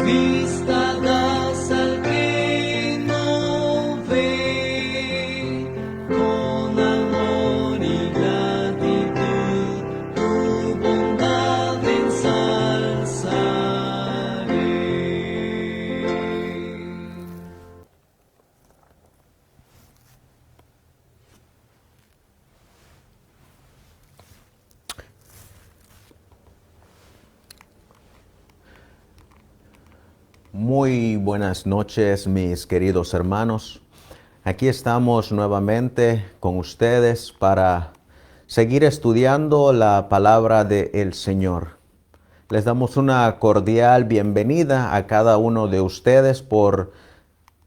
vista das al que no ve, con amor y gratitud tu bondad ensalzaré. Muy buenas noches, mis queridos hermanos. Aquí estamos nuevamente con ustedes para seguir estudiando la palabra del Señor. Les damos una cordial bienvenida a cada uno de ustedes por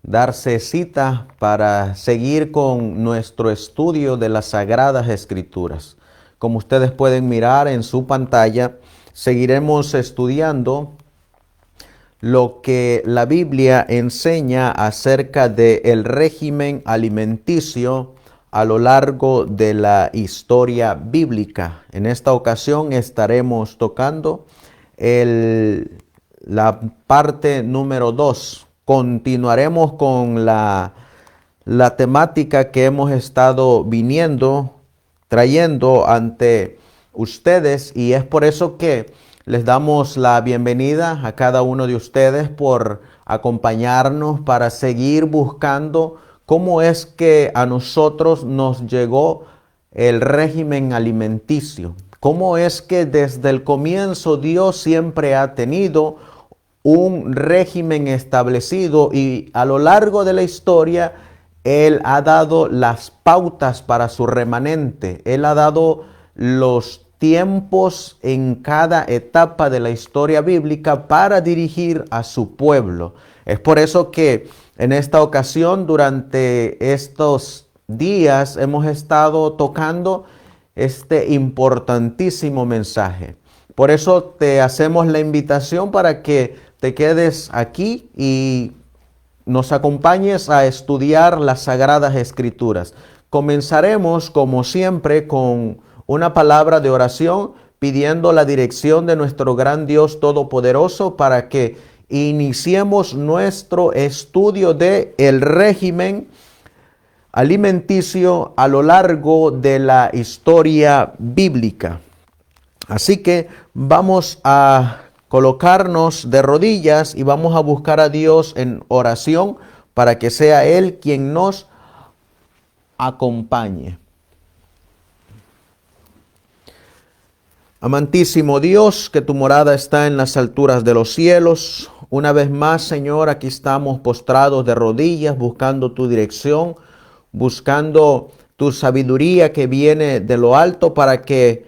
darse cita para seguir con nuestro estudio de las Sagradas Escrituras. Como ustedes pueden mirar en su pantalla, seguiremos estudiando lo que la Biblia enseña acerca del régimen alimenticio a lo largo de la historia bíblica. En esta ocasión estaremos tocando la parte número 2. Continuaremos con la temática que hemos estado trayendo ante ustedes, y es por eso que les damos la bienvenida a cada uno de ustedes por acompañarnos para seguir buscando cómo es que a nosotros nos llegó el régimen alimenticio. Cómo es que desde el comienzo Dios siempre ha tenido un régimen establecido, y a lo largo de la historia Él ha dado las pautas para su remanente. Él ha dado los tiempos en cada etapa de la historia bíblica para dirigir a su pueblo. Es por eso que en esta ocasión, durante estos días, hemos estado tocando este importantísimo mensaje. Por eso te hacemos la invitación para que te quedes aquí y nos acompañes a estudiar las Sagradas Escrituras. Comenzaremos, como siempre, con una palabra de oración, pidiendo la dirección de nuestro gran Dios Todopoderoso para que iniciemos nuestro estudio de el régimen alimenticio a lo largo de la historia bíblica. Así que vamos a colocarnos de rodillas y vamos a buscar a Dios en oración para que sea Él quien nos acompañe. Amantísimo Dios, que tu morada está en las alturas de los cielos, una vez más, Señor, aquí estamos postrados de rodillas, buscando tu dirección, buscando tu sabiduría que viene de lo alto, para que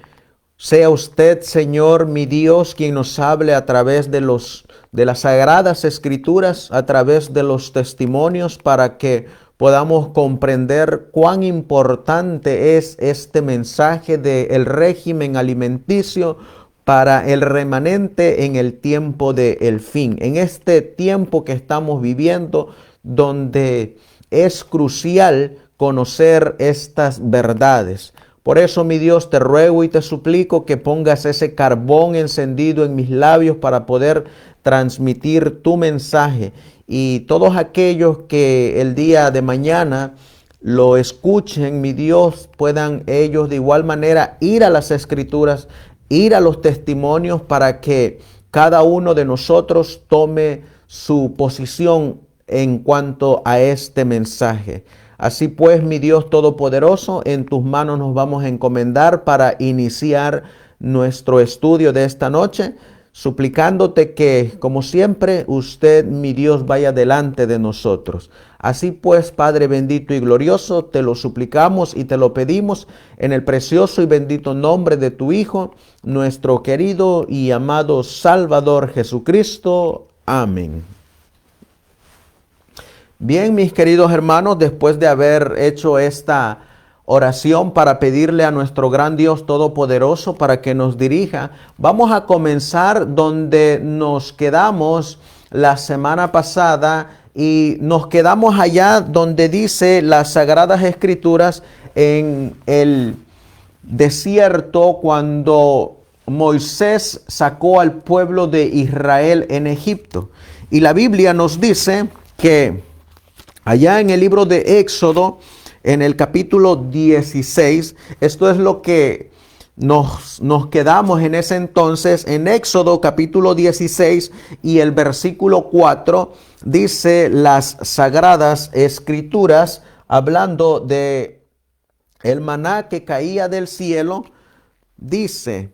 sea usted, Señor, mi Dios, quien nos hable a través de las Sagradas Escrituras, a través de los testimonios, para que podamos comprender cuán importante es este mensaje del régimen alimenticio para el remanente en el tiempo del fin. En este tiempo que estamos viviendo, donde es crucial conocer estas verdades. Por eso, mi Dios, te ruego y te suplico que pongas ese carbón encendido en mis labios para poder transmitir tu mensaje. Y todos aquellos que el día de mañana lo escuchen, mi Dios, puedan ellos de igual manera ir a las Escrituras, ir a los testimonios, para que cada uno de nosotros tome su posición en cuanto a este mensaje. Así pues, mi Dios Todopoderoso, en tus manos nos vamos a encomendar para iniciar nuestro estudio de esta noche, suplicándote que, como siempre, usted, mi Dios, vaya delante de nosotros. Así pues, Padre bendito y glorioso, te lo suplicamos y te lo pedimos en el precioso y bendito nombre de tu Hijo, nuestro querido y amado Salvador Jesucristo. Amén. Bien, mis queridos hermanos, después de haber hecho esta oración para pedirle a nuestro gran Dios Todopoderoso para que nos dirija, vamos a comenzar donde nos quedamos la semana pasada, y nos quedamos allá donde dice las Sagradas Escrituras en el desierto, cuando Moisés sacó al pueblo de Israel en Egipto. Y la Biblia nos dice que allá en el libro de Éxodo, en el capítulo 16, esto es lo que nos quedamos en ese entonces, en Éxodo capítulo 16 y el versículo 4, dice las sagradas escrituras, hablando de el maná que caía del cielo, dice: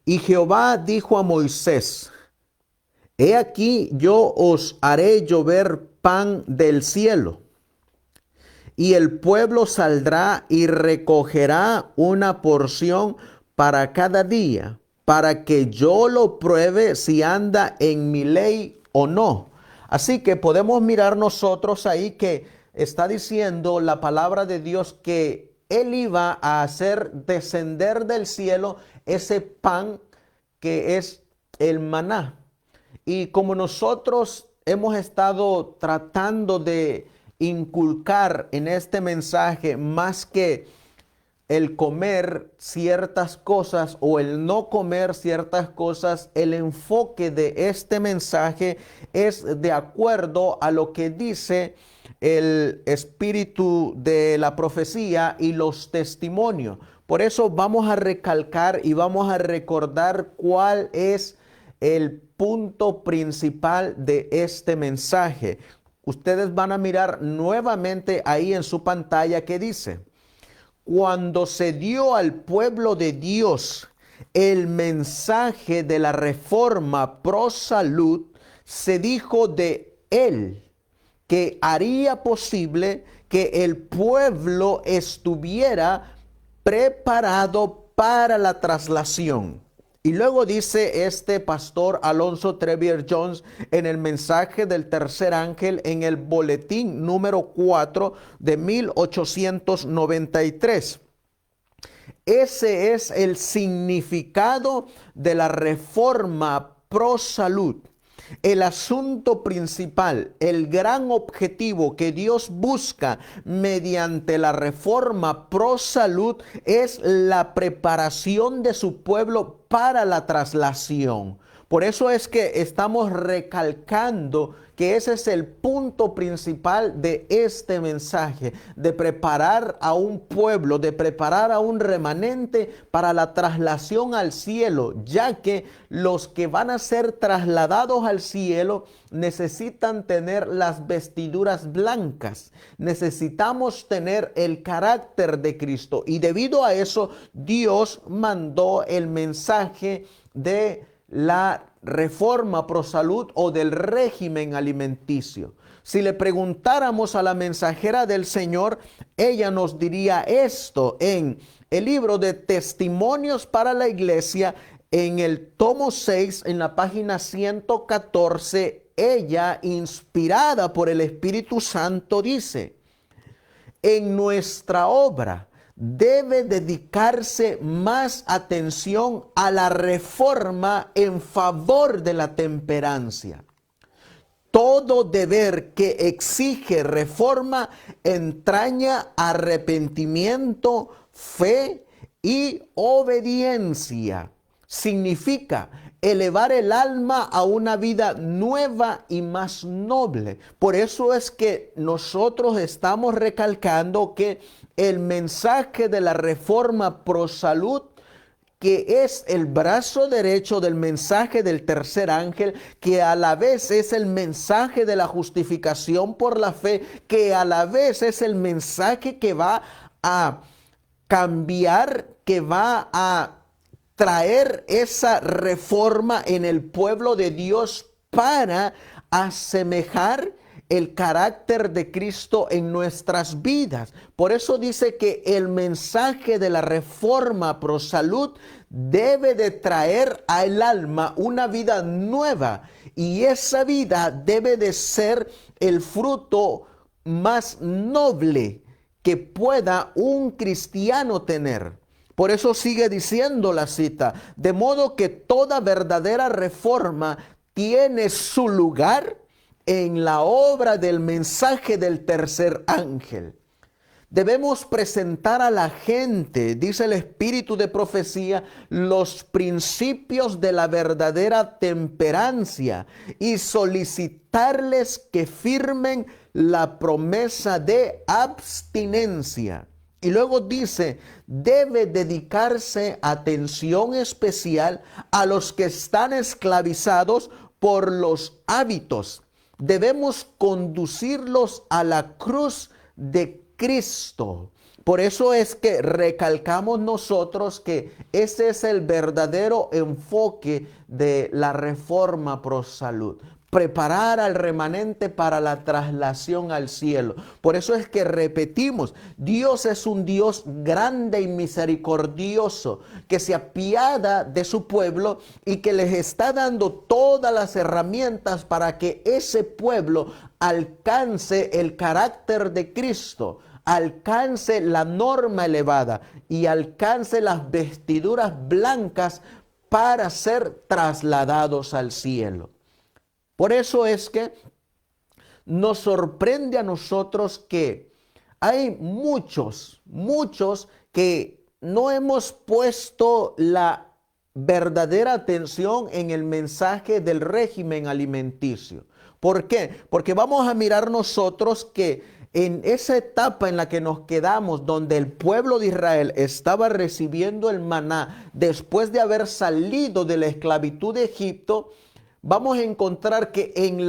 y Jehová dijo a Moisés: he aquí yo os haré llover pan del cielo, y el pueblo saldrá y recogerá una porción para cada día, para que yo lo pruebe si anda en mi ley o no. Así que podemos mirar nosotros ahí que está diciendo la palabra de Dios que Él iba a hacer descender del cielo ese pan que es el maná. Y como nosotros hemos estado tratando de inculcar en este mensaje, más que el comer ciertas cosas o el no comer ciertas cosas, el enfoque de este mensaje es de acuerdo a lo que dice el espíritu de la profecía y los testimonios. Por eso vamos a recalcar y vamos a recordar cuál es el punto principal de este mensaje. Ustedes van a mirar nuevamente ahí en su pantalla que dice: cuando se dio al pueblo de Dios el mensaje de la reforma pro salud, se dijo de él que haría posible que el pueblo estuviera preparado para la traslación. Y luego dice este pastor Alonzo Trevier Jones en el mensaje del tercer ángel en el boletín número 4 de 1893. Ese es el significado de la reforma pro salud. El asunto principal, el gran objetivo que Dios busca mediante la reforma pro salud es la preparación de su pueblo para la traslación. Por eso es que estamos recalcando que ese es el punto principal de este mensaje, de preparar a un pueblo, de preparar a un remanente para la traslación al cielo, ya que los que van a ser trasladados al cielo necesitan tener las vestiduras blancas, necesitamos tener el carácter de Cristo, y debido a eso Dios mandó el mensaje de la reforma pro salud o del régimen alimenticio. Si le preguntáramos a la mensajera del Señor, ella nos diría esto en el libro de Testimonios para la Iglesia, en el tomo 6, en la página 114, ella, inspirada por el Espíritu Santo, dice: en nuestra obra debe dedicarse más atención a la reforma en favor de la temperancia. Todo deber que exige reforma entraña arrepentimiento, fe y obediencia. Significa elevar el alma a una vida nueva y más noble. Por eso es que nosotros estamos recalcando que el mensaje de la reforma pro salud, que es el brazo derecho del mensaje del tercer ángel, que a la vez es el mensaje de la justificación por la fe, que a la vez es el mensaje que va a cambiar, que va a traer esa reforma en el pueblo de Dios para asemejar el carácter de Cristo en nuestras vidas. Por eso dice que el mensaje de la reforma pro salud debe de traer al alma una vida nueva, y esa vida debe de ser el fruto más noble que pueda un cristiano tener. Por eso sigue diciendo la cita: de modo que toda verdadera reforma tiene su lugar en la obra del mensaje del tercer ángel. Debemos presentar a la gente, dice el espíritu de profecía, los principios de la verdadera temperancia y solicitarles que firmen la promesa de abstinencia. Y luego dice, debe dedicarse atención especial a los que están esclavizados por los hábitos. Debemos conducirlos a la cruz de Cristo. Por eso es que recalcamos nosotros que ese es el verdadero enfoque de la reforma pro salud. Preparar al remanente para la traslación al cielo. Por eso es que repetimos, Dios es un Dios grande y misericordioso, que se apiada de su pueblo y que les está dando todas las herramientas para que ese pueblo alcance el carácter de Cristo, alcance la norma elevada y alcance las vestiduras blancas para ser trasladados al cielo. Por eso es que nos sorprende a nosotros que hay muchos que no hemos puesto la verdadera atención en el mensaje del régimen alimenticio. ¿Por qué? Porque vamos a mirar nosotros que en esa etapa en la que nos quedamos, donde el pueblo de Israel estaba recibiendo el maná después de haber salido de la esclavitud de Egipto, vamos a encontrar que en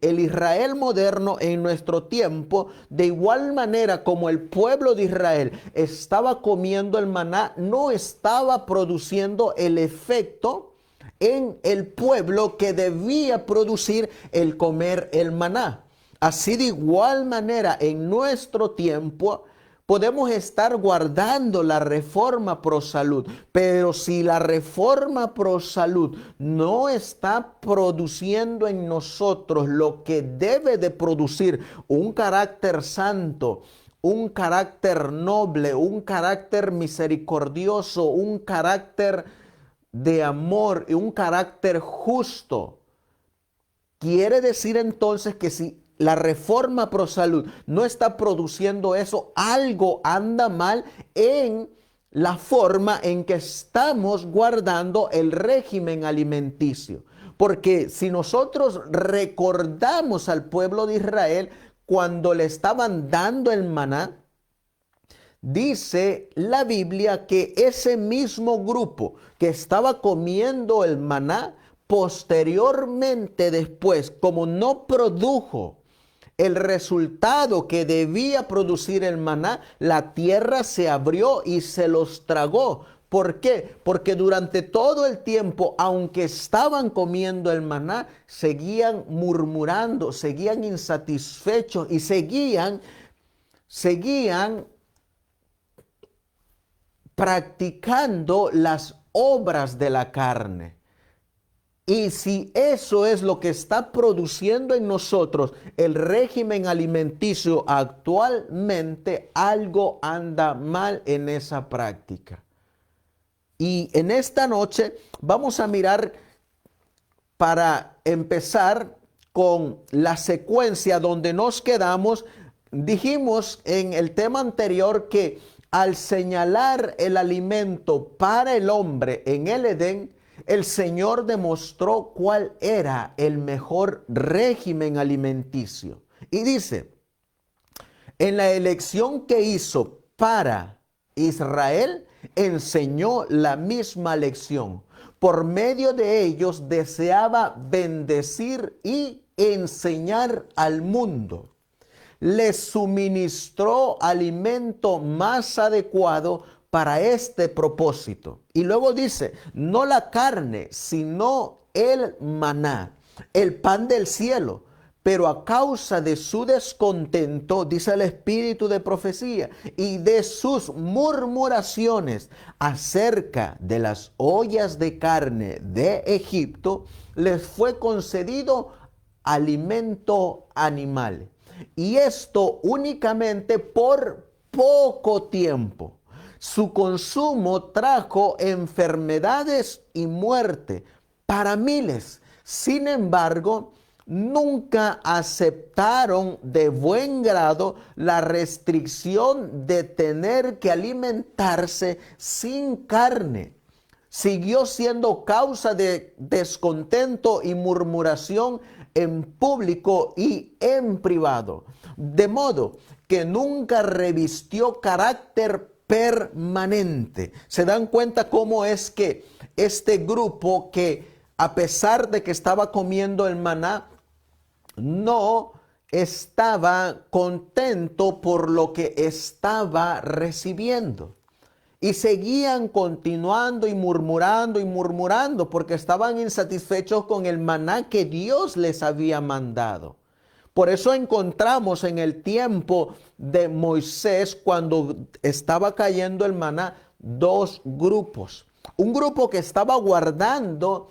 el Israel moderno, en nuestro tiempo, de igual manera como el pueblo de Israel estaba comiendo el maná, no estaba produciendo el efecto en el pueblo que debía producir el comer el maná. Así de igual manera, en nuestro tiempo, podemos estar guardando la reforma pro salud, pero si la reforma pro salud no está produciendo en nosotros lo que debe de producir un carácter santo, un carácter noble, un carácter misericordioso, un carácter de amor y un carácter justo, quiere decir entonces que si la reforma pro salud no está produciendo eso, algo anda mal en la forma en que estamos guardando el régimen alimenticio. Porque si nosotros recordamos al pueblo de Israel cuando le estaban dando el maná, dice la Biblia que ese mismo grupo que estaba comiendo el maná, posteriormente después, como no produjo el resultado que debía producir el maná, la tierra se abrió y se los tragó. ¿Por qué? Porque durante todo el tiempo, aunque estaban comiendo el maná, seguían murmurando, seguían insatisfechos y seguían practicando las obras de la carne. Y si eso es lo que está produciendo en nosotros el régimen alimenticio actualmente, algo anda mal en esa práctica. Y en esta noche vamos a mirar, para empezar con la secuencia donde nos quedamos. Dijimos en el tema anterior que al señalar el alimento para el hombre en el Edén, el Señor demostró cuál era el mejor régimen alimenticio. Y dice, en la elección que hizo para Israel, enseñó la misma lección. Por medio de ellos deseaba bendecir y enseñar al mundo. Les suministró alimento más adecuado para este propósito. Y luego dice, no la carne, sino el maná, el pan del cielo. Pero a causa de su descontento, dice el espíritu de profecía, y de sus murmuraciones acerca de las ollas de carne de Egipto, les fue concedido alimento animal. Y esto únicamente por poco tiempo. Su consumo trajo enfermedades y muerte para miles. Sin embargo, nunca aceptaron de buen grado la restricción de tener que alimentarse sin carne. Siguió siendo causa de descontento y murmuración en público y en privado, de modo que nunca revistió carácter permanente. ¿Se dan cuenta cómo es que este grupo, que a pesar de que estaba comiendo el maná, no estaba contento por lo que estaba recibiendo? Y seguían continuando y murmurando porque estaban insatisfechos con el maná que Dios les había mandado. Por eso encontramos en el tiempo de Moisés, cuando estaba cayendo el maná, dos grupos. Un grupo que estaba guardando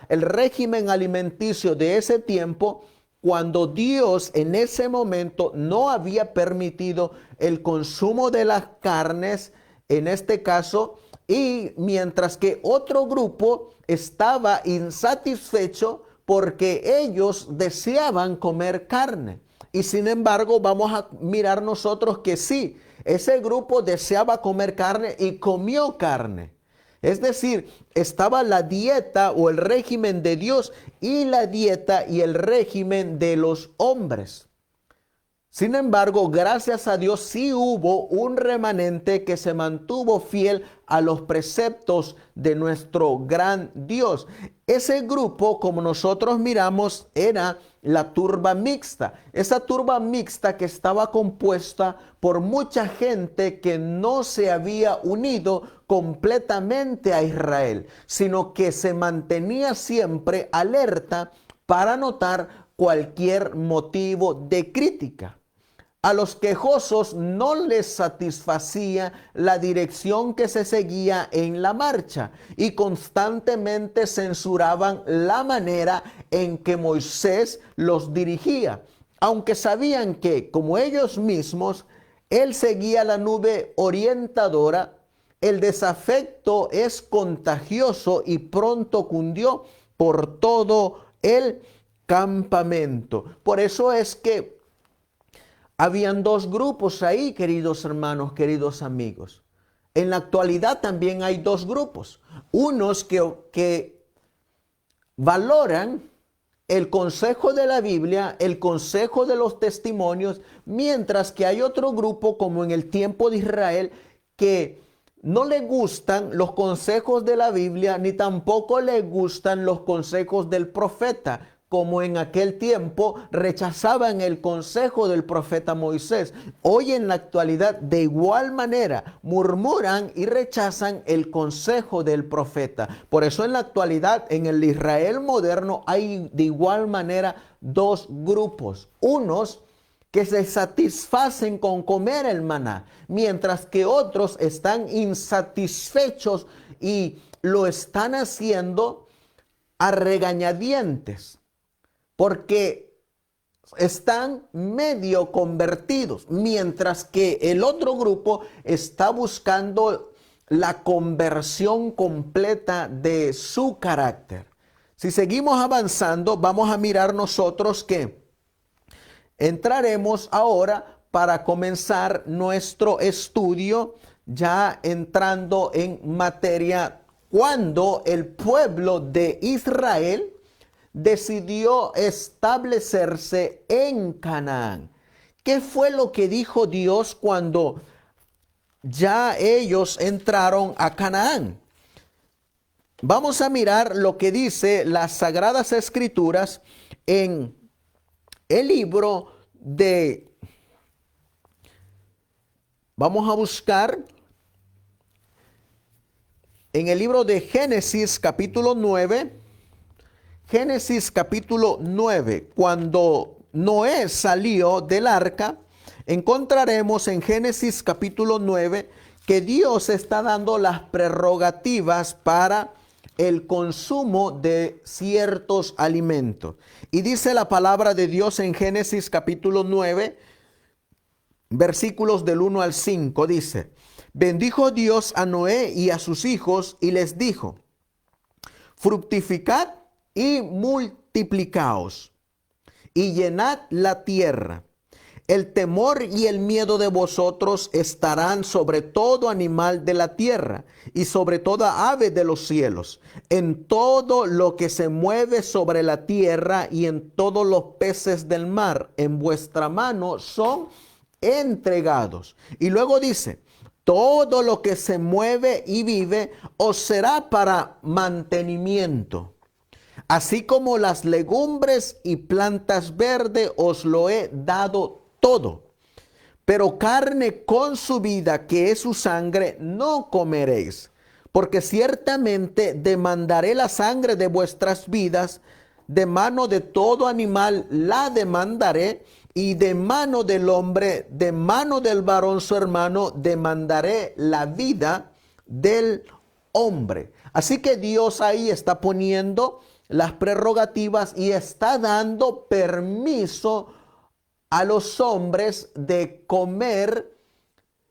el régimen alimenticio de ese tiempo, cuando Dios en ese momento no había permitido el consumo de las carnes, en este caso, y mientras que otro grupo estaba insatisfecho porque ellos deseaban comer carne. Y sin embargo, vamos a mirar nosotros que sí, ese grupo deseaba comer carne y comió carne. Es decir, estaba la dieta o el régimen de Dios y la dieta y el régimen de los hombres. Sin embargo, gracias a Dios sí hubo un remanente que se mantuvo fiel a los preceptos de nuestro gran Dios. Ese grupo, como nosotros miramos, era la turba mixta. Esa turba mixta que estaba compuesta por mucha gente que no se había unido completamente a Israel, sino que se mantenía siempre alerta para notar cualquier motivo de crítica. A los quejosos no les satisfacía la dirección que se seguía en la marcha y constantemente censuraban la manera en que Moisés los dirigía, aunque sabían que, como ellos mismos, él seguía la nube orientadora. El desafecto es contagioso y pronto cundió por todo el campamento. Por eso es que habían dos grupos ahí, queridos hermanos, queridos amigos. En la actualidad también hay dos grupos. Unos que valoran el consejo de la Biblia, el consejo de los testimonios, mientras que hay otro grupo, como en el tiempo de Israel, que no le gustan los consejos de la Biblia, ni tampoco le gustan los consejos del profeta, como en aquel tiempo rechazaban el consejo del profeta Moisés. Hoy en la actualidad, de igual manera, murmuran y rechazan el consejo del profeta. Por eso en la actualidad, en el Israel moderno, hay de igual manera dos grupos. Unos que se satisfacen con comer el maná, mientras que otros están insatisfechos y lo están haciendo a regañadientes, porque están medio convertidos, mientras que el otro grupo está buscando la conversión completa de su carácter. Si seguimos avanzando, vamos a mirar nosotros que entraremos ahora para comenzar nuestro estudio, ya entrando en materia, cuando el pueblo de Israel decidió establecerse en Canaán. ¿Qué fue lo que dijo Dios cuando ya ellos entraron a Canaán? Vamos a mirar lo que dice las Sagradas Escrituras en el libro de... Vamos a buscar en el libro de Génesis capítulo 9. Génesis capítulo 9, cuando Noé salió del arca, encontraremos en Génesis capítulo 9 que Dios está dando las prerrogativas para el consumo de ciertos alimentos. Y dice la palabra de Dios en Génesis capítulo 9, versículos del 1 al 5, dice: bendijo Dios a Noé y a sus hijos y les dijo: fructificad y multiplicaos, y llenad la tierra. El temor y el miedo de vosotros estarán sobre todo animal de la tierra y sobre toda ave de los cielos, en todo lo que se mueve sobre la tierra y en todos los peces del mar. En vuestra mano son entregados. Y luego dice, todo lo que se mueve y vive os será para mantenimiento. Así como las legumbres y plantas verdes os lo he dado todo. Pero carne con su vida, que es su sangre, no comeréis, porque ciertamente demandaré la sangre de vuestras vidas, de mano de todo animal la demandaré, y de mano del hombre, de mano del varón su hermano, demandaré la vida del hombre. Así que Dios ahí está poniendo las prerrogativas y está dando permiso a los hombres de comer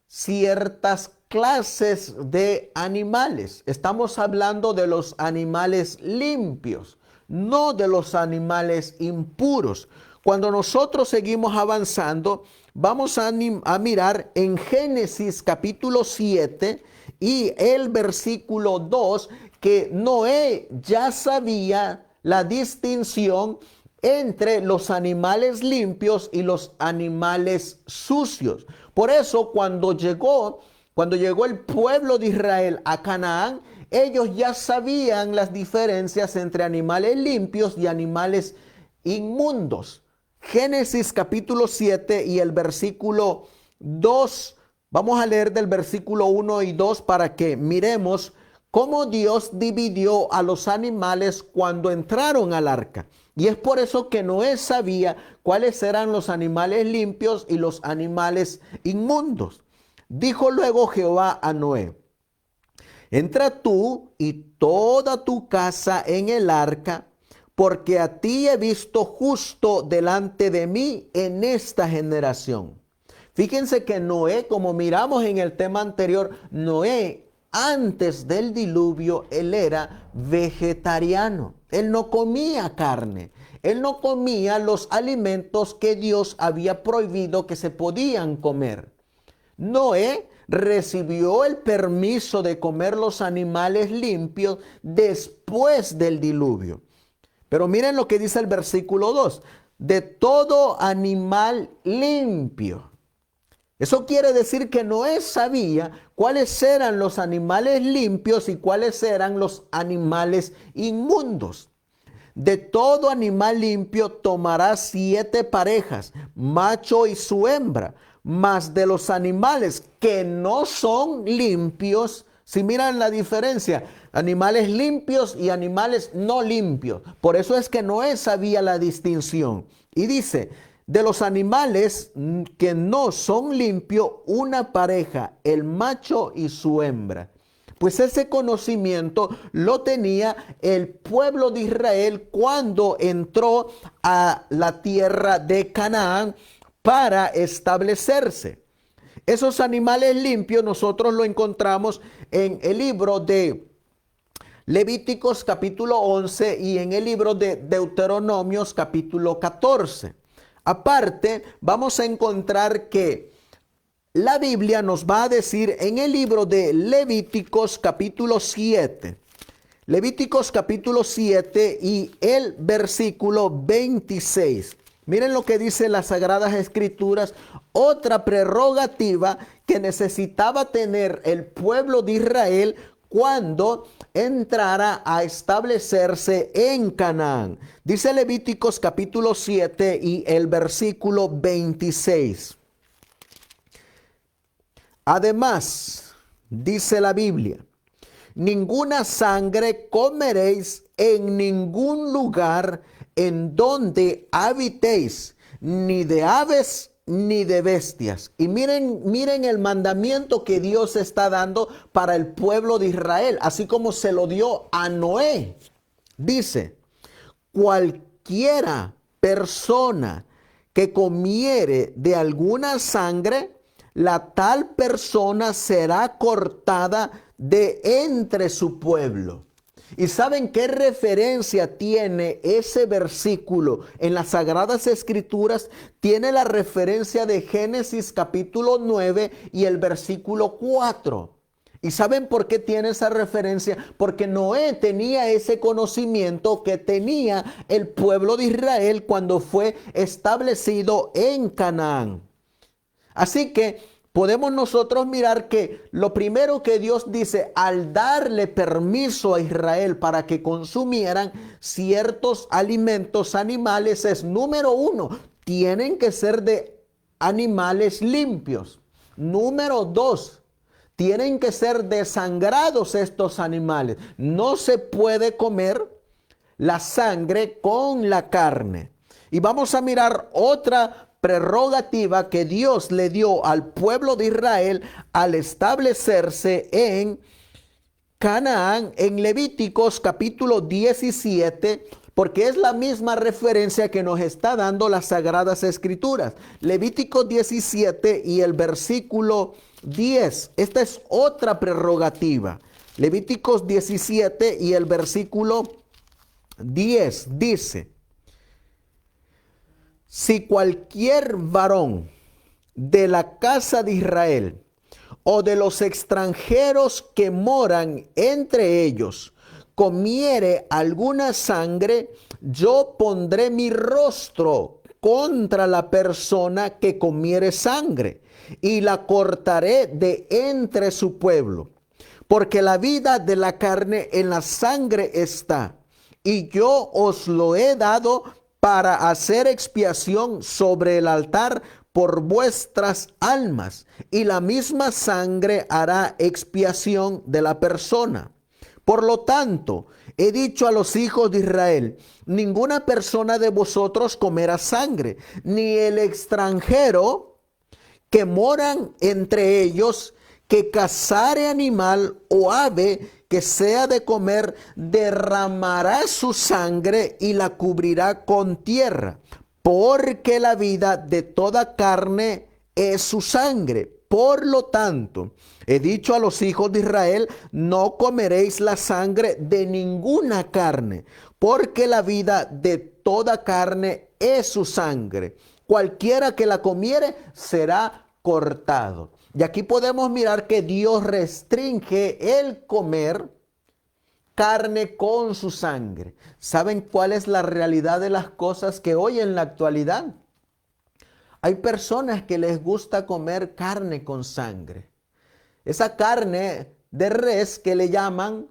ciertas clases de animales. Estamos hablando de los animales limpios, no de los animales impuros. Cuando nosotros seguimos avanzando, vamos a mirar en Génesis capítulo 7 y el versículo 2, que Noé ya sabía la distinción entre los animales limpios y los animales sucios. Por eso cuando llegó el pueblo de Israel a Canaán, ellos ya sabían las diferencias entre animales limpios y animales inmundos. Génesis capítulo 7 y el versículo 2. Vamos a leer del versículo 1 y 2 para que miremos cómo Dios dividió a los animales cuando entraron al arca. Y es por eso que Noé sabía cuáles eran los animales limpios y los animales inmundos. Dijo luego Jehová a Noé: entra tú y toda tu casa en el arca, porque a ti he visto justo delante de mí en esta generación. Fíjense que Noé, como miramos en el tema anterior, Noé, antes del diluvio, él era vegetariano. Él no comía carne. Él no comía los alimentos que Dios había prohibido que se podían comer. Noé recibió el permiso de comer los animales limpios después del diluvio. Pero miren lo que dice el versículo 2. De todo animal limpio. Eso quiere decir que Noé sabía cuáles eran los animales limpios y cuáles eran los animales inmundos. De todo animal limpio tomarás 7 parejas, macho y su hembra, mas de los animales que no son limpios, si miran la diferencia, animales limpios y animales no limpios. Por eso es que Noé sabía la distinción. Y dice, de los animales que no son limpios, una pareja, el macho y su hembra. Pues ese conocimiento lo tenía el pueblo de Israel cuando entró a la tierra de Canaán para establecerse. Esos animales limpios nosotros lo encontramos en el libro de Levíticos capítulo 11 y en el libro de Deuteronomios capítulo 14. Aparte, vamos a encontrar que la Biblia nos va a decir en el libro de Levíticos capítulo 7. Levíticos capítulo 7 y el versículo 26. Miren lo que dice las Sagradas Escrituras, otra prerrogativa que necesitaba tener el pueblo de Israel cuando entrara a establecerse en Canaán. Dice Levíticos capítulo 7 y el versículo 26. Además, dice la Biblia, ninguna sangre comeréis en ningún lugar en donde habitéis, ni de aves ni de bestias. Y miren el mandamiento que Dios está dando para el pueblo de Israel, así como se lo dio a Noé. Dice, cualquiera persona que comiere de alguna sangre, la tal persona será cortada de entre su pueblo. ¿Y saben qué referencia tiene ese versículo en las Sagradas Escrituras? Tiene la referencia de Génesis capítulo 9 y el versículo 4. ¿Y saben por qué tiene esa referencia? Porque Noé tenía ese conocimiento que tenía el pueblo de Israel cuando fue establecido en Canaán. Así que podemos nosotros mirar que lo primero que Dios dice al darle permiso a Israel para que consumieran ciertos alimentos animales es, número uno, tienen que ser de animales limpios. Número dos, tienen que ser desangrados estos animales. No se puede comer la sangre con la carne. Y vamos a mirar otra prerrogativa que Dios le dio al pueblo de Israel al establecerse en Canaán, en Levíticos capítulo 17, porque es la misma referencia que nos está dando las Sagradas Escrituras. Levíticos 17 y el versículo 10. Esta es otra prerrogativa. Levíticos 17 y el versículo 10 dice: si cualquier varón de la casa de Israel o de los extranjeros que moran entre ellos comiere alguna sangre, yo pondré mi rostro contra la persona que comiere sangre y la cortaré de entre su pueblo, porque la vida de la carne en la sangre está, y yo os lo he dado para hacer expiación sobre el altar por vuestras almas, y la misma sangre hará expiación de la persona. Por lo tanto, he dicho a los hijos de Israel: ninguna persona de vosotros comerá sangre, ni el extranjero que moran entre ellos, que cazare animal o ave que sea de comer, derramará su sangre y la cubrirá con tierra, porque la vida de toda carne es su sangre. Por lo tanto, he dicho a los hijos de Israel: no comeréis la sangre de ninguna carne, porque la vida de toda carne es su sangre. Cualquiera que la comiere será cortado. Y aquí podemos mirar que Dios restringe el comer carne con su sangre. ¿Saben cuál es la realidad de las cosas? Que hoy en la actualidad hay personas que les gusta comer carne con sangre. Esa carne de res que le llaman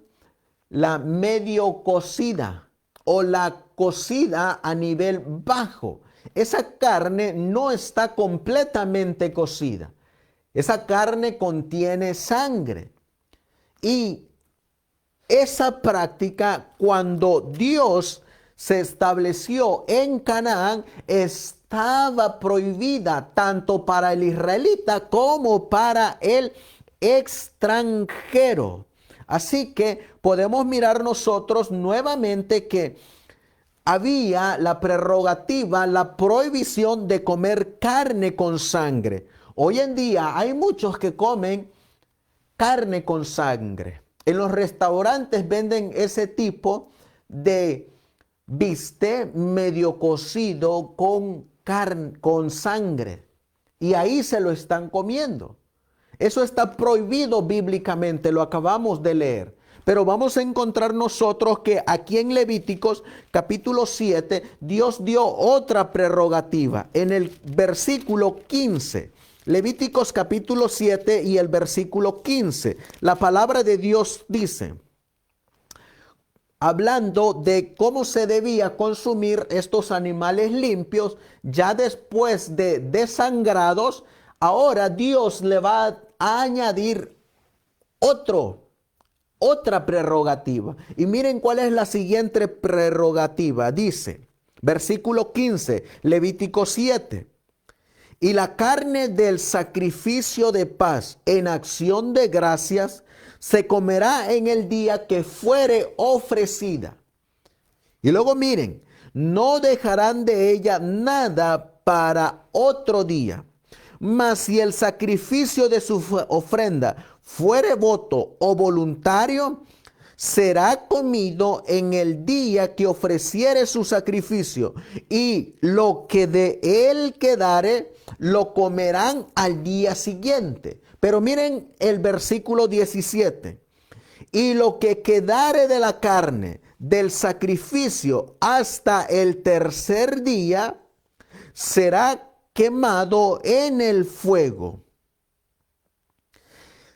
la medio cocida o la cocida a nivel bajo. Esa carne no está completamente cocida. Esa carne contiene sangre. Y esa práctica, cuando Dios se estableció en Canaán, estaba prohibida tanto para el israelita como para el extranjero. Así que podemos mirar nosotros nuevamente que había la prerrogativa, la prohibición de comer carne con sangre. Hoy en día hay muchos que comen carne con sangre. En los restaurantes venden ese tipo de bistec medio cocido con carne, con sangre. Y ahí se lo están comiendo. Eso está prohibido bíblicamente, lo acabamos de leer. Pero vamos a encontrar nosotros que aquí en Levíticos capítulo 7, Dios dio otra prerrogativa. En el versículo 15, Levíticos capítulo 7 y el versículo 15, la palabra de Dios dice, hablando de cómo se debía consumir estos animales limpios, ya después de desangrados, ahora Dios le va a añadir otra prerrogativa. Y miren cuál es la siguiente prerrogativa. Dice, versículo 15, Levítico 7. Y la carne del sacrificio de paz en acción de gracias se comerá en el día que fuere ofrecida. Y luego miren, no dejarán de ella nada para otro día. Mas si el sacrificio de su ofrenda fuere voto o voluntario, será comido en el día que ofreciere su sacrificio, y lo que de él quedare lo comerán al día siguiente. Pero miren el versículo 17. Y lo que quedare de la carne del sacrificio hasta el tercer día será quemado en el fuego.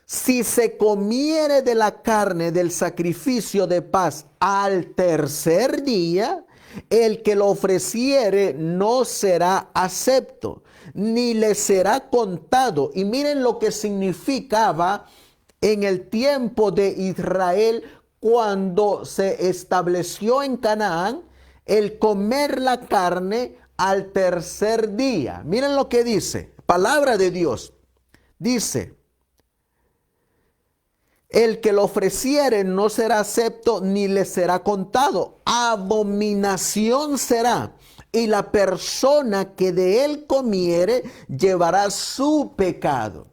Si se comiere de la carne del sacrificio de paz al tercer día, el que lo ofreciere no será acepto, ni le será contado. Y miren lo que significaba en el tiempo de Israel cuando se estableció en Canaán el comer la carne al tercer día. Miren lo que dice, palabra de Dios. Dice: el que lo ofreciere no será acepto ni le será contado. Abominación será. Y la persona que de él comiere llevará su pecado.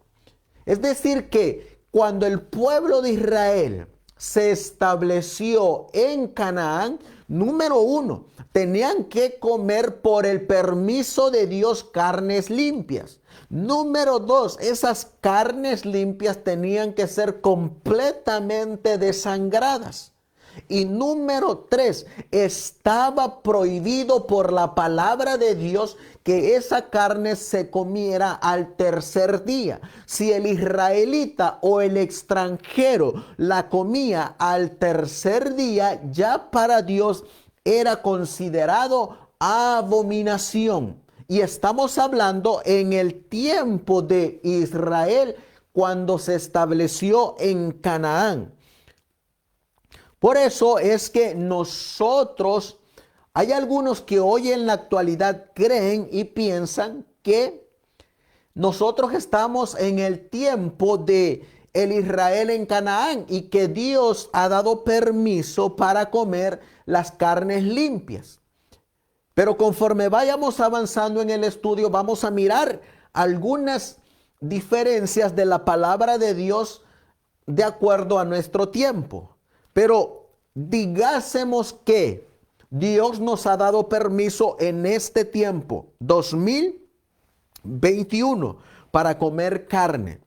Es decir que cuando el pueblo de Israel se estableció en Canaán, número uno, tenían que comer por el permiso de Dios carnes limpias. Número dos, esas carnes limpias tenían que ser completamente desangradas. Y número tres, estaba prohibido por la palabra de Dios que esa carne se comiera al tercer día. Si el israelita o el extranjero la comía al tercer día, ya para Dios era considerado abominación. Y estamos hablando en el tiempo de Israel cuando se estableció en Canaán. Por eso es que nosotros, hay algunos que hoy en la actualidad creen y piensan que nosotros estamos en el tiempo de el Israel en Canaán y que Dios ha dado permiso para comer las carnes limpias. Pero conforme vayamos avanzando en el estudio, vamos a mirar algunas diferencias de la palabra de Dios de acuerdo a nuestro tiempo. Pero digásemos que Dios nos ha dado permiso en este tiempo, 2021, para comer carne.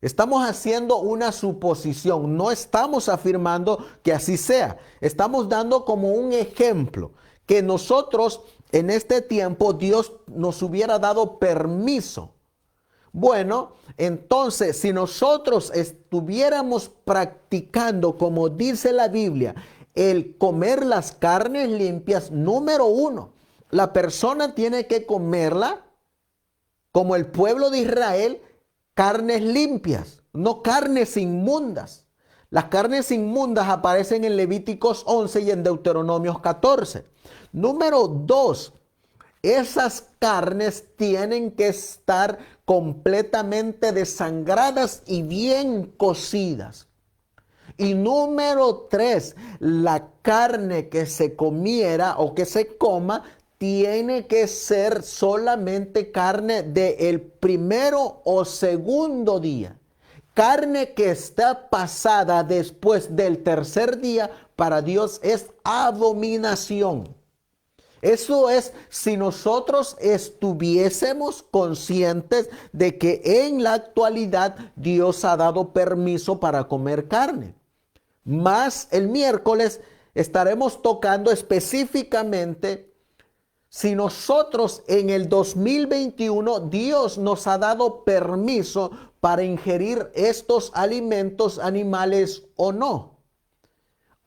Estamos haciendo una suposición, no estamos afirmando que así sea. Estamos dando como un ejemplo que nosotros en este tiempo Dios nos hubiera dado permiso. Bueno, entonces, si nosotros estuviéramos practicando, como dice la Biblia, el comer las carnes limpias, número uno, la persona tiene que comerla como el pueblo de Israel, carnes limpias, no carnes inmundas. Las carnes inmundas aparecen en Levíticos 11 y en Deuteronomios 14. Número dos, esas carnes tienen que estar completamente desangradas y bien cocidas. Y número tres, la carne que se comiera o que se coma tiene que ser solamente carne del primero o segundo día. Carne que está pasada después del tercer día, para Dios es abominación. Eso es si nosotros estuviésemos conscientes de que en la actualidad Dios ha dado permiso para comer carne. Más el miércoles estaremos tocando específicamente si nosotros en el 2021 Dios nos ha dado permiso para ingerir estos alimentos animales o no.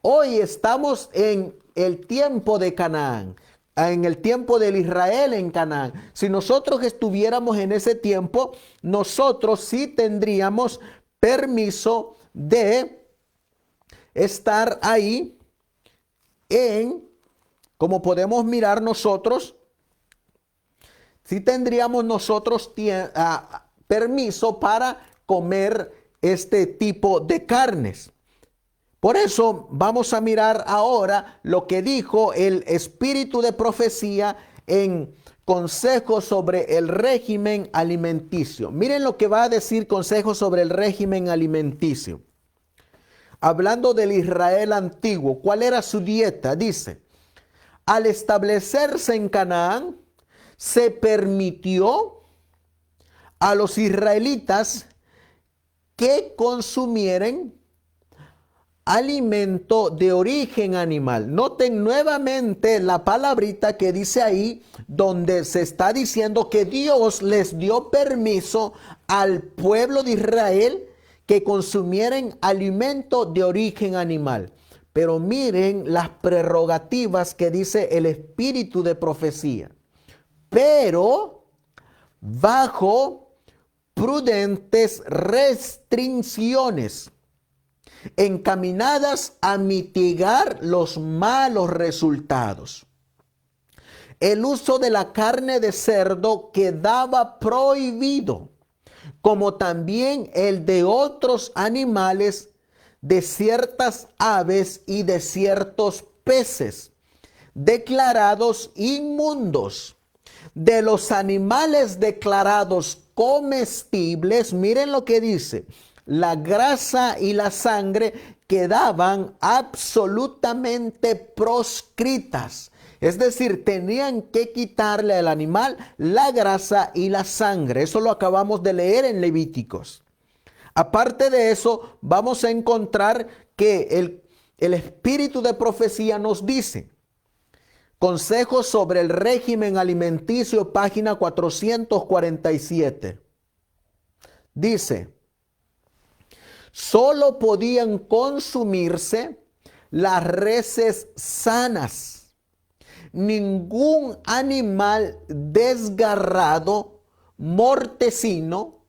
Hoy estamos en el tiempo de Canaán, en el tiempo del Israel en Canaán. Si nosotros estuviéramos en ese tiempo, nosotros sí tendríamos permiso de estar ahí como podemos mirar nosotros, sí tendríamos nosotros permiso para comer este tipo de carnes. Por eso vamos a mirar ahora lo que dijo el espíritu de profecía en Consejos sobre el régimen alimenticio. Miren lo que va a decir Consejos sobre el régimen alimenticio. hablando del Israel antiguo, ¿cuál era su dieta? Dice, al establecerse en Canaán, se permitió a los israelitas que consumieran alimento de origen animal. Noten nuevamente la palabrita que dice ahí, donde se está diciendo que Dios les dio permiso al pueblo de Israel que consumieran alimento de origen animal. Pero miren las prerrogativas que dice el espíritu de profecía. Pero bajo prudentes restricciones encaminadas a mitigar los malos resultados. El uso de la carne de cerdo quedaba prohibido, como también el de otros animales, de ciertas aves y de ciertos peces, declarados inmundos. De los animales declarados comestibles, miren lo que dice, la grasa y la sangre quedaban absolutamente proscritas. Es decir, tenían que quitarle al animal la grasa y la sangre. Eso lo acabamos de leer en Levíticos. Aparte de eso, vamos a encontrar que el espíritu de profecía nos dice, consejos sobre el régimen alimenticio, página 447. Dice, solo podían consumirse las reses sanas. Ningún animal desgarrado, mortecino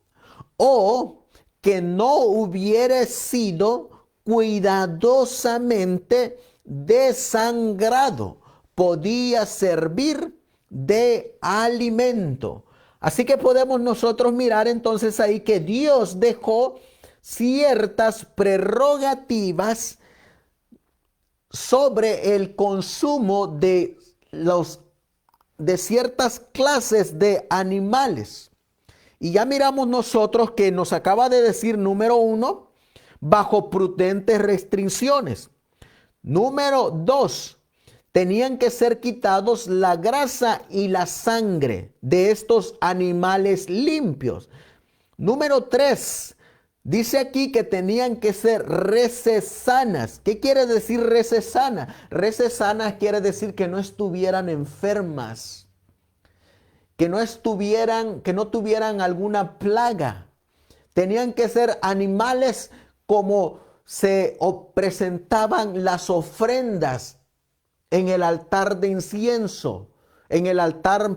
o que no hubiera sido cuidadosamente desangrado podía servir de alimento. Así que podemos nosotros mirar entonces ahí que Dios dejó ciertas prerrogativas sobre el consumo de ciertas clases de animales. Y ya miramos nosotros que nos acaba de decir, número 1, bajo prudentes restricciones. Número 2, tenían que ser quitados la grasa y la sangre de estos animales limpios. Número 3, dice aquí que tenían que ser reses sanas. ¿Qué quiere decir reses sanas? Reses sanas quiere decir que no estuvieran enfermas, que no tuvieran alguna plaga. Tenían que ser animales como se presentaban las ofrendas en el altar de incienso, en el altar,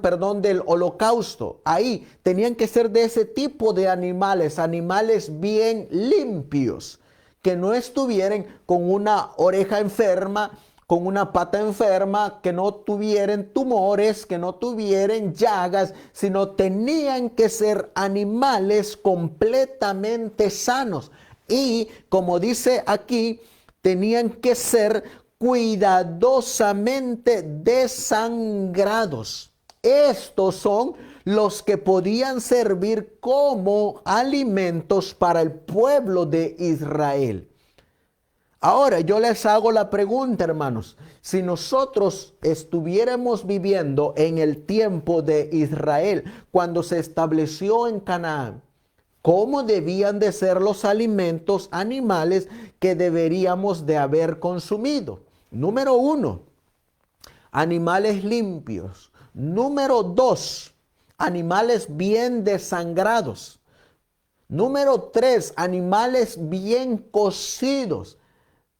del holocausto. Ahí tenían que ser de ese tipo de animales, animales bien limpios, que no estuvieran con una oreja enferma, con una pata enferma, que no tuvieran tumores, que no tuvieran llagas, sino tenían que ser animales completamente sanos. Y como dice aquí, tenían que ser cuidadosamente desangrados. Estos son los que podían servir como alimentos para el pueblo de Israel. Ahora yo les hago la pregunta, hermanos, si nosotros estuviéramos viviendo en el tiempo de Israel, cuando se estableció en Canaán, ¿cómo debían de ser los alimentos animales que deberíamos de haber consumido? Número 1, animales limpios. Número 2, animales bien desangrados. Número 3, animales bien cocidos.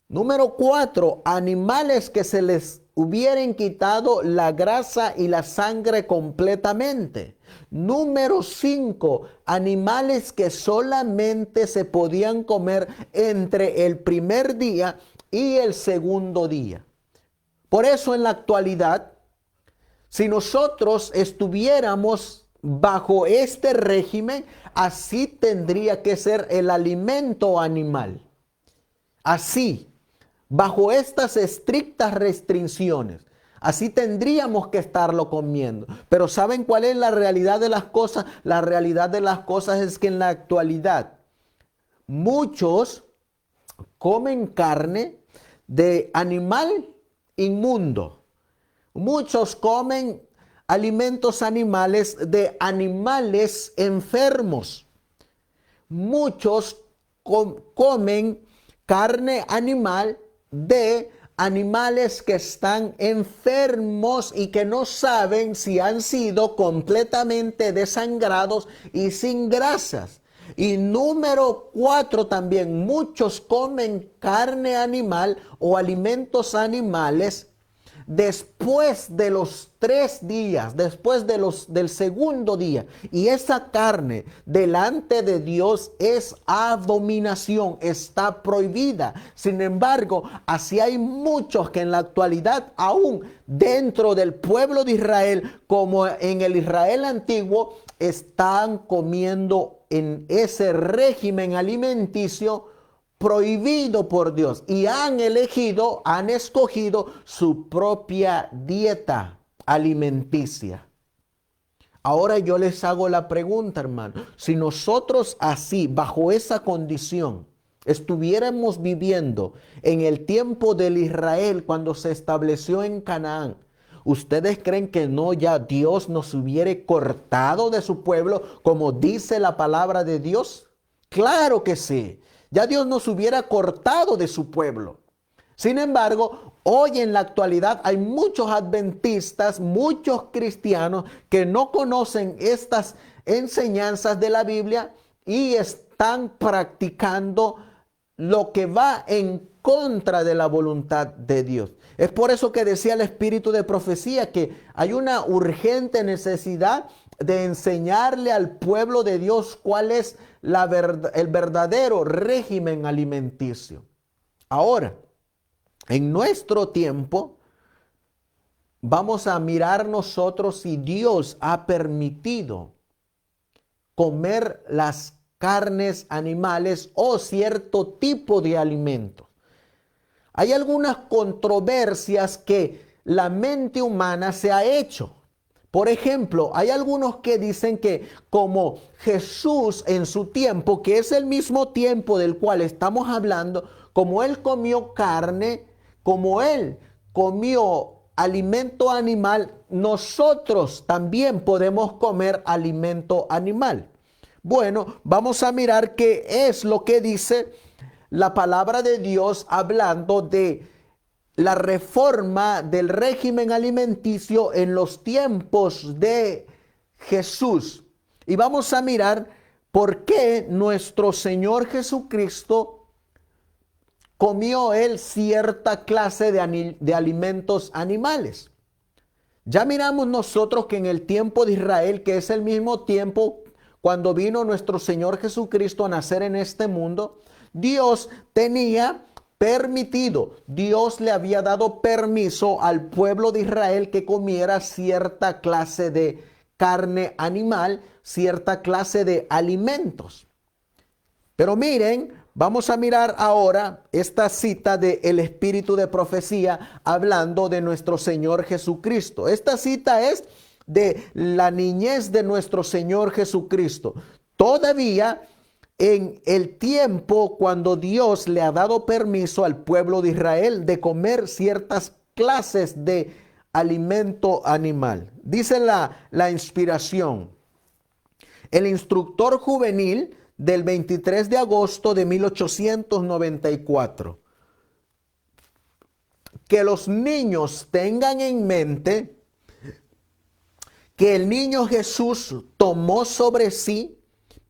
Número 4, animales que se les hubieran quitado la grasa y la sangre completamente. Número 5, animales que solamente se podían comer entre el primer día y el segundo día. Por eso en la actualidad, si nosotros estuviéramos bajo este régimen, así tendría que ser el alimento animal. Así, bajo estas estrictas restricciones, así tendríamos que estarlo comiendo. Pero ¿saben cuál es la realidad de las cosas? La realidad de las cosas es que en la actualidad muchos comen carne de animal inmundo. Muchos comen alimentos animales de animales enfermos. Muchos comen carne animal de animales que están enfermos y que no saben si han sido completamente desangrados y sin grasas. Y número 4 también, muchos comen carne animal o alimentos animales después de los 3 días, después del segundo día. Y esa carne delante de Dios es abominación, está prohibida. Sin embargo, así hay muchos que en la actualidad, aún dentro del pueblo de Israel, como en el Israel antiguo, están comiendo en ese régimen alimenticio prohibido por Dios y han escogido su propia dieta alimenticia. Ahora yo les hago la pregunta, hermano, si nosotros así, bajo esa condición, estuviéramos viviendo en el tiempo del Israel cuando se estableció en Canaán, ¿ustedes creen que no ya Dios nos hubiera cortado de su pueblo como dice la palabra de Dios? Claro que sí. Ya Dios nos hubiera cortado de su pueblo. Sin embargo, hoy en la actualidad hay muchos adventistas, muchos cristianos que no conocen estas enseñanzas de la Biblia y están practicando lo que va en contra de la voluntad de Dios. Es por eso que decía el espíritu de profecía que hay una urgente necesidad de enseñarle al pueblo de Dios cuál es el verdadero régimen alimenticio. Ahora, en nuestro tiempo, vamos a mirar nosotros si Dios ha permitido comer las carnes animales o cierto tipo de alimentos. Hay algunas controversias que la mente humana se ha hecho. Por ejemplo, hay algunos que dicen que como Jesús en su tiempo, que es el mismo tiempo del cual estamos hablando, como Él comió carne, como Él comió alimento animal, nosotros también podemos comer alimento animal. Bueno, vamos a mirar qué es lo que dice la palabra de Dios hablando de la reforma del régimen alimenticio en los tiempos de Jesús. Y vamos a mirar por qué nuestro Señor Jesucristo comió Él cierta clase de alimentos animales. Ya miramos nosotros que en el tiempo de Israel, que es el mismo tiempo cuando vino nuestro Señor Jesucristo a nacer en este mundo, Dios tenía permitido, Dios le había dado permiso al pueblo de Israel que comiera cierta clase de carne animal, cierta clase de alimentos. Pero miren, vamos a mirar ahora esta cita del espíritu de profecía hablando de nuestro Señor Jesucristo. Esta cita es de la niñez de nuestro Señor Jesucristo. Todavía en el tiempo cuando Dios le ha dado permiso al pueblo de Israel de comer ciertas clases de alimento animal. Dice la inspiración. El instructor juvenil del 23 de agosto de 1894. Que los niños tengan en mente que el niño Jesús tomó sobre sí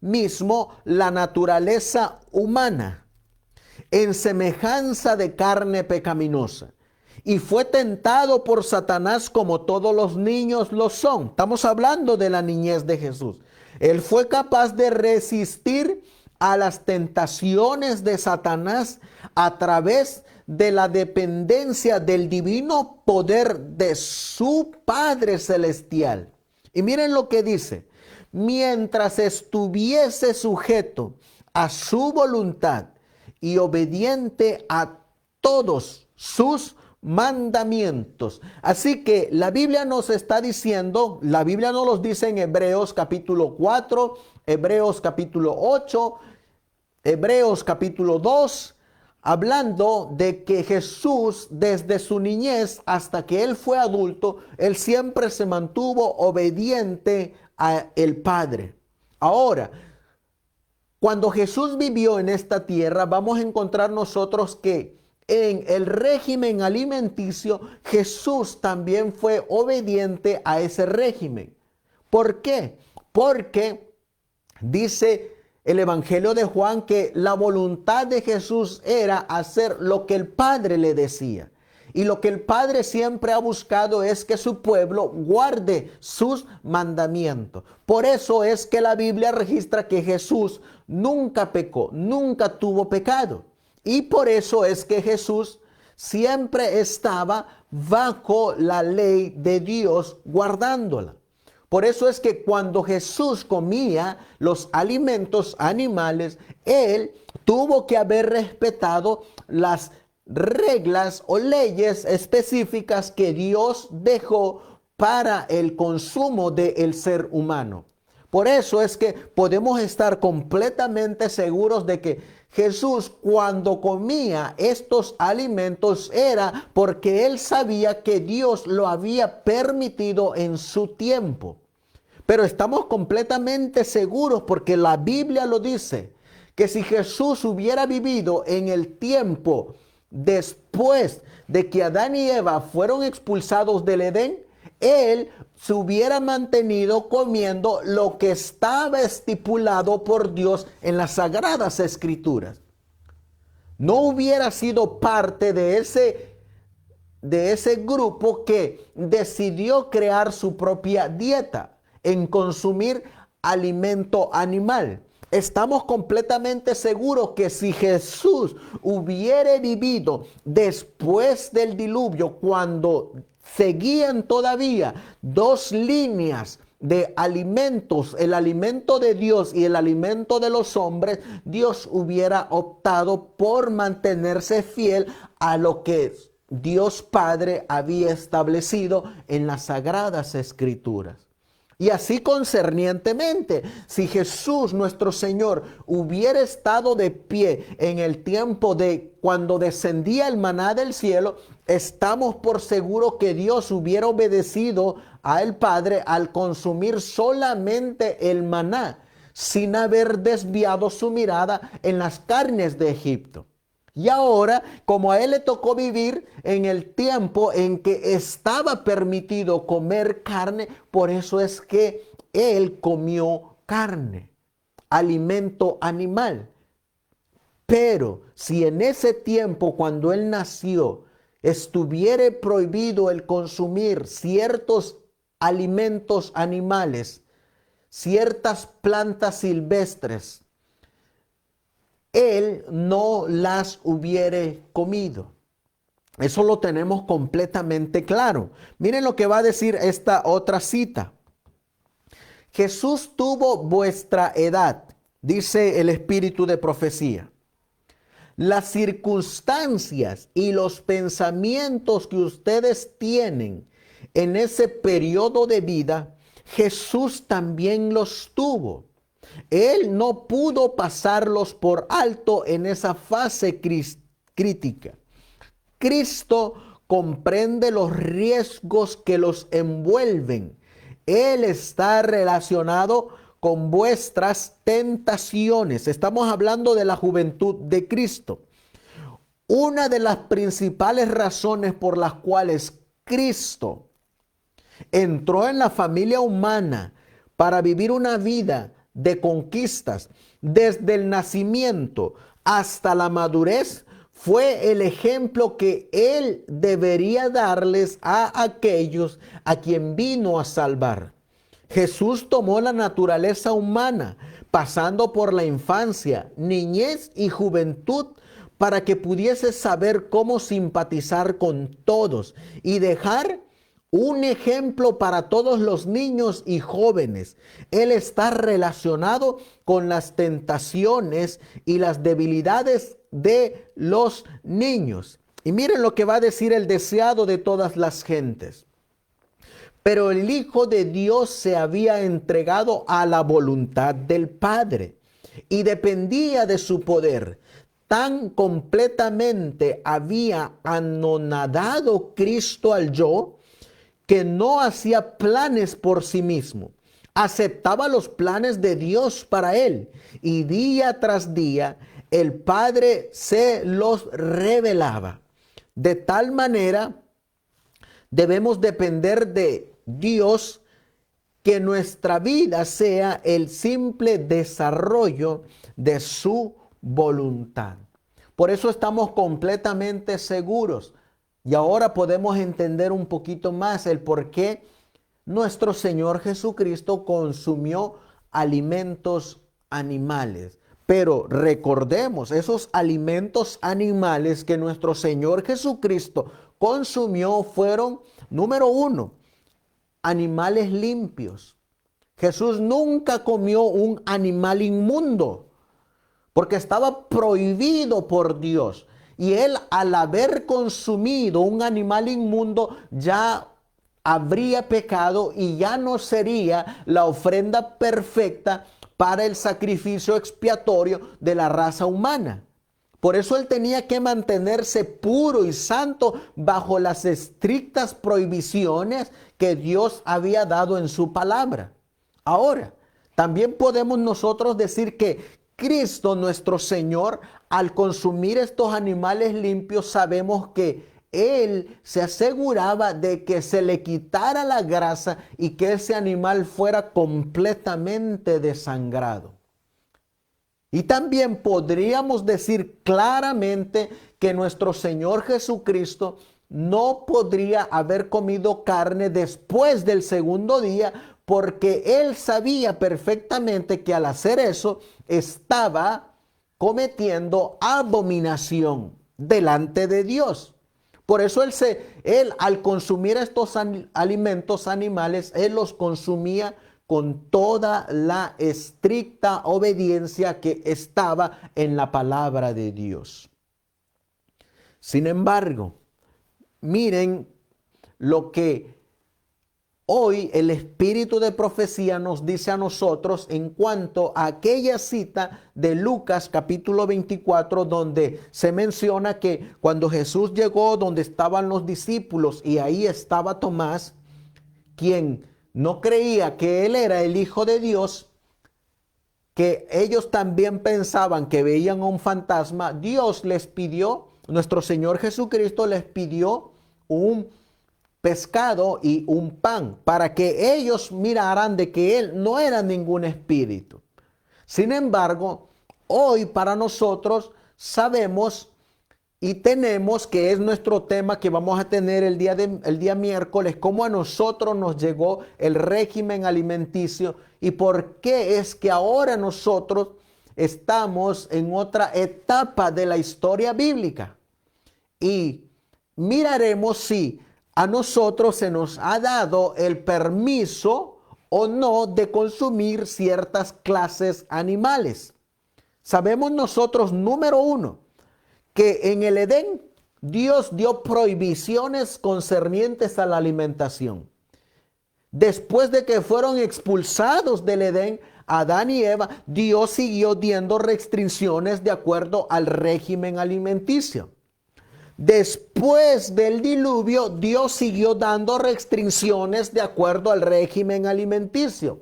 mismo la naturaleza humana en semejanza de carne pecaminosa y fue tentado por Satanás como todos los niños lo son. Estamos hablando de la niñez de Jesús. Él fue capaz de resistir a las tentaciones de Satanás a través de la dependencia del divino poder de su Padre Celestial. Y miren lo que dice: mientras estuviese sujeto a su voluntad y obediente a todos sus mandamientos. Así que la Biblia nos está diciendo, la Biblia nos los dice en Hebreos capítulo 4, Hebreos capítulo 8, Hebreos capítulo 2, hablando de que Jesús desde su niñez hasta que él fue adulto, él siempre se mantuvo obediente al Padre. Ahora, cuando Jesús vivió en esta tierra, vamos a encontrar nosotros que en el régimen alimenticio, Jesús también fue obediente a ese régimen. ¿Por qué? Porque dice el Evangelio de Juan que la voluntad de Jesús era hacer lo que el Padre le decía. Y lo que el Padre siempre ha buscado es que su pueblo guarde sus mandamientos. Por eso es que la Biblia registra que Jesús nunca pecó, nunca tuvo pecado. Y por eso es que Jesús siempre estaba bajo la ley de Dios, guardándola. Por eso es que cuando Jesús comía los alimentos animales, él tuvo que haber respetado las reglas o leyes específicas que Dios dejó para el consumo del ser humano. Por eso es que podemos estar completamente seguros de que Jesús, cuando comía estos alimentos, era porque él sabía que Dios lo había permitido en su tiempo. Pero estamos completamente seguros porque la Biblia lo dice, que si Jesús hubiera vivido en el tiempo después de que Adán y Eva fueron expulsados del Edén, él se hubiera mantenido comiendo lo que estaba estipulado por Dios en las Sagradas Escrituras. No hubiera sido parte de ese grupo que decidió crear su propia dieta en consumir alimento animal. Estamos completamente seguros que si Jesús hubiera vivido después del diluvio, cuando seguían todavía dos líneas de alimentos, el alimento de Dios y el alimento de los hombres, Dios hubiera optado por mantenerse fiel a lo que Dios Padre había establecido en las Sagradas Escrituras. Y así concernientemente, si Jesús nuestro Señor hubiera estado de pie en el tiempo de cuando descendía el maná del cielo, estamos por seguro que Dios hubiera obedecido al Padre al consumir solamente el maná, sin haber desviado su mirada en las carnes de Egipto. Y ahora, como a él le tocó vivir en el tiempo en que estaba permitido comer carne, por eso es que él comió carne, alimento animal. Pero si en ese tiempo, cuando él nació, estuviera prohibido el consumir ciertos alimentos animales, ciertas plantas silvestres, él no las hubiera comido. Eso lo tenemos completamente claro. Miren lo que va a decir esta otra cita. Jesús tuvo vuestra edad, dice el espíritu de profecía. Las circunstancias y los pensamientos que ustedes tienen en ese periodo de vida, Jesús también los tuvo. Él no pudo pasarlos por alto en esa fase crítica. Cristo comprende los riesgos que los envuelven. Él está relacionado con vuestras tentaciones. Estamos hablando de la juventud de Cristo. Una de las principales razones por las cuales Cristo entró en la familia humana para vivir una vida de conquistas desde el nacimiento hasta la madurez fue el ejemplo que él debería darles a aquellos a quien vino a salvar. Jesús tomó la naturaleza humana, pasando por la infancia, niñez y juventud, para que pudiese saber cómo simpatizar con todos y dejar un ejemplo para todos los niños y jóvenes. Él está relacionado con las tentaciones y las debilidades de los niños. Y miren lo que va a decir el deseado de todas las gentes. Pero el Hijo de Dios se había entregado a la voluntad del Padre y dependía de su poder, tan completamente había anonadado Cristo al yo, que no hacía planes por sí mismo. Aceptaba los planes de Dios para él. Y día tras día el Padre se los revelaba. De tal manera debemos depender de Dios, que nuestra vida sea el simple desarrollo de su voluntad. Por eso estamos completamente seguros. Y ahora podemos entender un poquito más el por qué nuestro Señor Jesucristo consumió alimentos animales. Pero recordemos, esos alimentos animales que nuestro Señor Jesucristo consumió fueron, número uno, animales limpios. Jesús nunca comió un animal inmundo, porque estaba prohibido por Dios. Y él, al haber consumido un animal inmundo, ya habría pecado y ya no sería la ofrenda perfecta para el sacrificio expiatorio de la raza humana. Por eso él tenía que mantenerse puro y santo bajo las estrictas prohibiciones que Dios había dado en su palabra. Ahora, también podemos nosotros decir que Cristo, nuestro Señor, al consumir estos animales limpios, sabemos que Él se aseguraba de que se le quitara la grasa y que ese animal fuera completamente desangrado. Y también podríamos decir claramente que nuestro Señor Jesucristo no podría haber comido carne después del segundo día, porque Él sabía perfectamente que al hacer eso estaba cometiendo abominación delante de Dios. Por eso él al consumir estos alimentos animales, Él los consumía con toda la estricta obediencia que estaba en la palabra de Dios. Sin embargo, miren lo que hoy el espíritu de profecía nos dice a nosotros en cuanto a aquella cita de Lucas capítulo 24, donde se menciona que cuando Jesús llegó donde estaban los discípulos y ahí estaba Tomás, quien no creía que él era el Hijo de Dios, que ellos también pensaban que veían a un fantasma, Dios les pidió, nuestro Señor Jesucristo les pidió un pescado y un pan para que ellos miraran de que él no era ningún espíritu. Sin embargo, hoy para nosotros sabemos y tenemos, que es nuestro tema que vamos a tener el día miércoles, cómo a nosotros nos llegó el régimen alimenticio y por qué es que ahora nosotros estamos en otra etapa de la historia bíblica. Y miraremos si a nosotros se nos ha dado el permiso o no de consumir ciertas clases animales. Sabemos nosotros, número uno, que en el Edén Dios dio prohibiciones concernientes a la alimentación. Después de que fueron expulsados del Edén, Adán y Eva, Dios siguió dando restricciones de acuerdo al régimen alimenticio. Después del diluvio, Dios siguió dando restricciones de acuerdo al régimen alimenticio.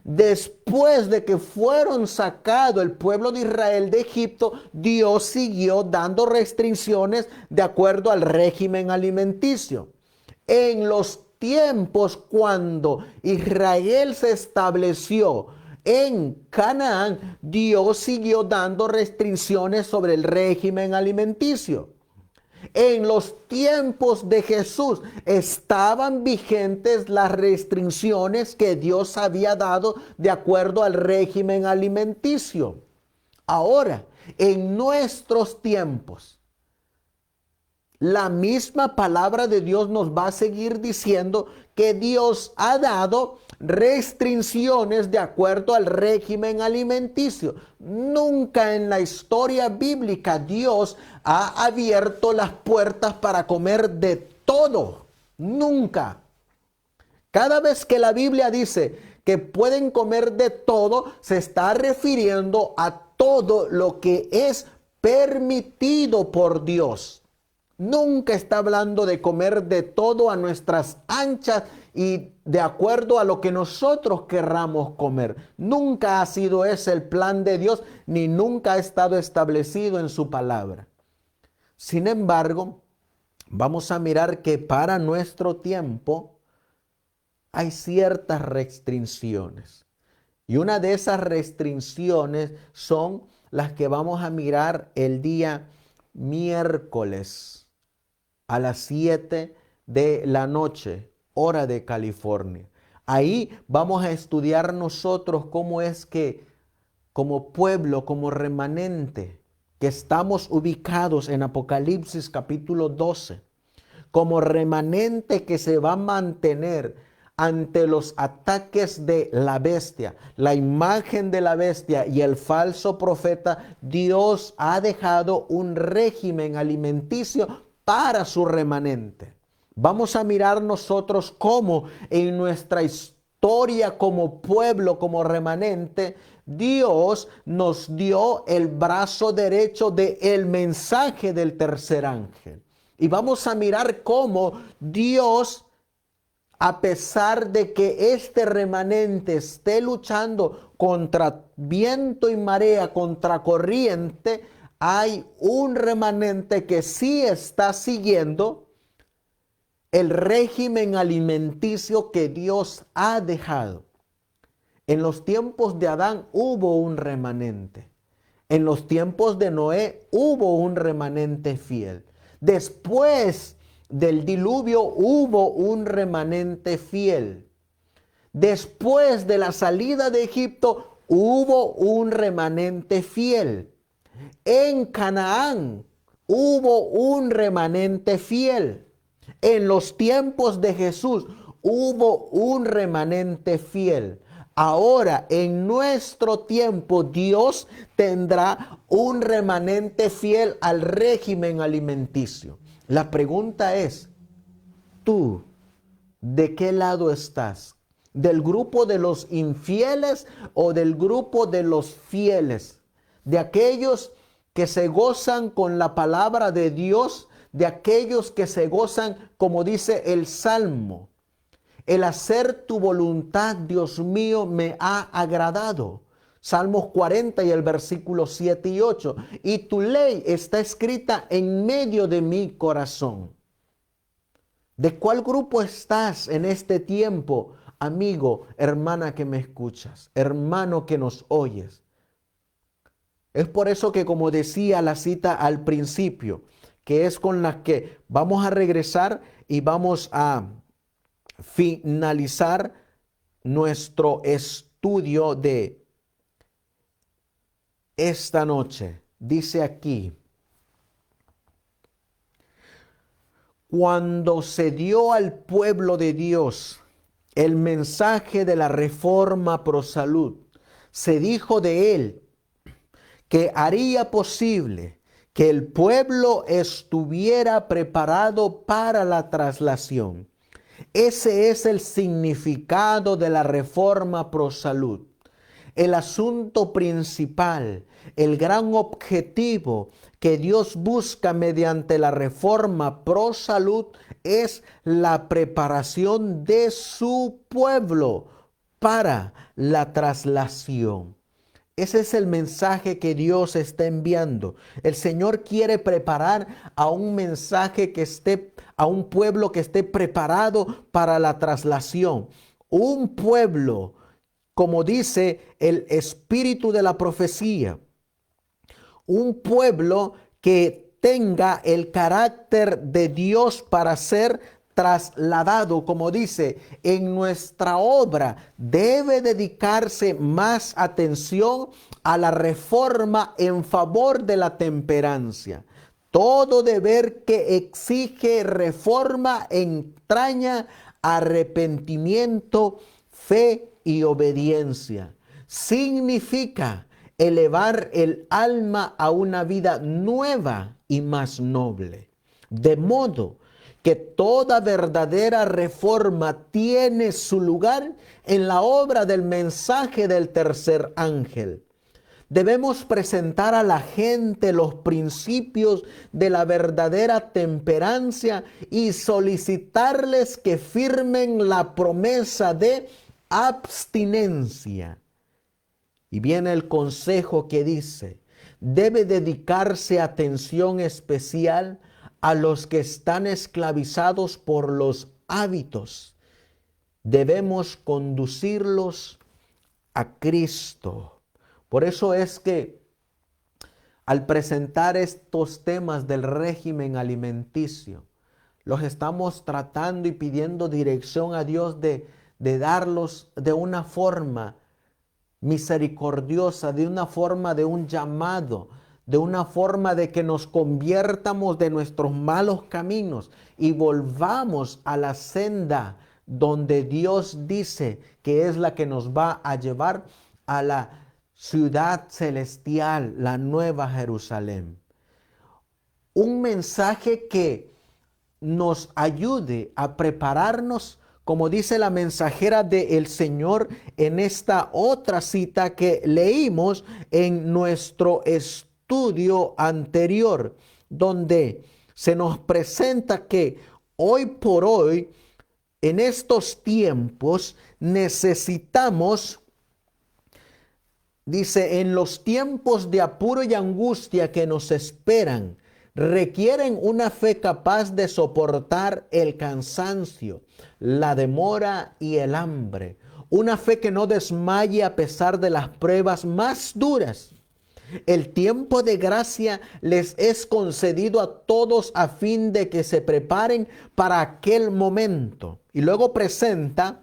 Después de que fueron sacados el pueblo de Israel de Egipto, Dios siguió dando restricciones de acuerdo al régimen alimenticio. En los tiempos cuando Israel se estableció en Canaán, Dios siguió dando restricciones sobre el régimen alimenticio. En los tiempos de Jesús estaban vigentes las restricciones que Dios había dado de acuerdo al régimen alimenticio. Ahora, en nuestros tiempos, la misma palabra de Dios nos va a seguir diciendo que Dios ha dado restricciones de acuerdo al régimen alimenticio. Nunca en la historia bíblica Dios ha abierto las puertas para comer de todo. Nunca. Cada vez que la Biblia dice que pueden comer de todo, se está refiriendo a todo lo que es permitido por Dios. Nunca está hablando de comer de todo a nuestras anchas y de acuerdo a lo que nosotros querramos comer. Nunca ha sido ese el plan de Dios, ni nunca ha estado establecido en su palabra. Sin embargo, vamos a mirar que para nuestro tiempo hay ciertas restricciones. Y una de esas restricciones son las que vamos a mirar el día miércoles a las 7 de la noche, hora de California. Ahí vamos a estudiar nosotros cómo es que como pueblo, como remanente, que estamos ubicados en Apocalipsis capítulo 12, como remanente que se va a mantener ante los ataques de la bestia, la imagen de la bestia y el falso profeta, Dios ha dejado un régimen alimenticio para su remanente. Vamos a mirar nosotros cómo en nuestra historia como pueblo, como remanente, Dios nos dio el brazo derecho del mensaje del tercer ángel. Y vamos a mirar cómo Dios, a pesar de que este remanente esté luchando contra viento y marea, contra corriente, hay un remanente que sí está siguiendo el régimen alimenticio que Dios ha dejado. En los tiempos de Adán hubo un remanente. En los tiempos de Noé hubo un remanente fiel. Después del diluvio hubo un remanente fiel. Después de la salida de Egipto hubo un remanente fiel. En Canaán hubo un remanente fiel. En los tiempos de Jesús hubo un remanente fiel. Ahora, en nuestro tiempo, Dios tendrá un remanente fiel al régimen alimenticio. La pregunta es, ¿tú de qué lado estás? ¿Del grupo de los infieles o del grupo de los fieles? ¿De aquellos que se gozan con la palabra de Dios? ¿De aquellos que se gozan, como dice el Salmo? El hacer tu voluntad, Dios mío, me ha agradado. Salmos 40 y el versículo 7 y 8. Y tu ley está escrita en medio de mi corazón. ¿De cuál grupo estás en este tiempo, amigo, hermana que me escuchas, hermano que nos oyes? Es por eso que, como decía la cita al principio, que es con la que vamos a regresar y vamos a finalizar nuestro estudio de esta noche. Dice aquí, cuando se dio al pueblo de Dios el mensaje de la reforma pro salud, se dijo de él que haría posible que el pueblo estuviera preparado para la traslación. Ese es el significado de la reforma pro salud. El asunto principal, el gran objetivo que Dios busca mediante la reforma pro salud es la preparación de su pueblo para la traslación. Ese es el mensaje que Dios está enviando. El Señor quiere preparar a un mensaje que esté, a un pueblo que esté preparado para la traslación. Un pueblo, como dice el espíritu de la profecía, un pueblo que tenga el carácter de Dios para ser trasladado, como dice, en nuestra obra debe dedicarse más atención a la reforma en favor de la temperancia. Todo deber que exige reforma entraña arrepentimiento, fe y obediencia. Significa elevar el alma a una vida nueva y más noble. De modo que toda verdadera reforma tiene su lugar en la obra del mensaje del tercer ángel. Debemos presentar a la gente los principios de la verdadera temperancia y solicitarles que firmen la promesa de abstinencia. Y viene el consejo que dice, debe dedicarse atención especial a los que están esclavizados por los hábitos. Debemos conducirlos a Cristo. Por eso es que al presentar estos temas del régimen alimenticio, los estamos tratando y pidiendo dirección a Dios de darlos de una forma misericordiosa, de una forma de un llamado, de una forma de que nos conviertamos de nuestros malos caminos y volvamos a la senda donde Dios dice que es la que nos va a llevar a la ciudad celestial, la nueva Jerusalén. Un mensaje que nos ayude a prepararnos, como dice la mensajera del Señor en esta otra cita que leímos en nuestro estudio anterior, donde se nos presenta que hoy por hoy, en estos tiempos, necesitamos, dice, en los tiempos de apuro y angustia que nos esperan, requieren una fe capaz de soportar el cansancio, la demora y el hambre. Una fe que no desmaye a pesar de las pruebas más duras. El tiempo de gracia les es concedido a todos a fin de que se preparen para aquel momento. Y luego presenta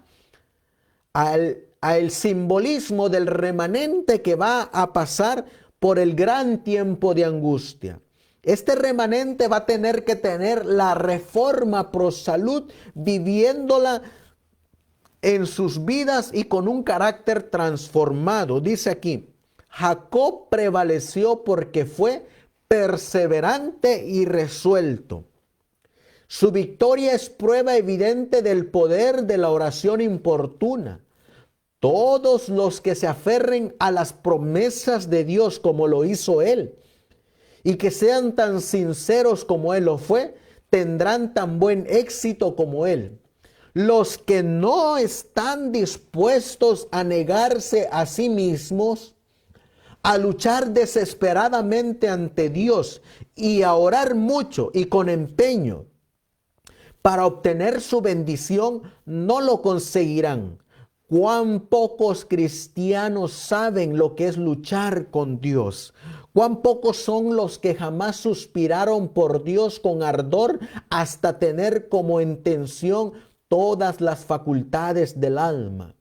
al simbolismo del remanente que va a pasar por el gran tiempo de angustia. Este remanente va a tener que tener la reforma pro salud, viviéndola en sus vidas y con un carácter transformado. Dice aquí, Jacob prevaleció porque fue perseverante y resuelto. Su victoria es prueba evidente del poder de la oración importuna. Todos los que se aferren a las promesas de Dios como lo hizo él, y que sean tan sinceros como él lo fue, tendrán tan buen éxito como él. Los que no están dispuestos a negarse a sí mismos, a luchar desesperadamente ante Dios y a orar mucho y con empeño para obtener su bendición, no lo conseguirán. Cuán pocos cristianos saben lo que es luchar con Dios. Cuán pocos son los que jamás suspiraron por Dios con ardor hasta tener como intención todas las facultades del alma.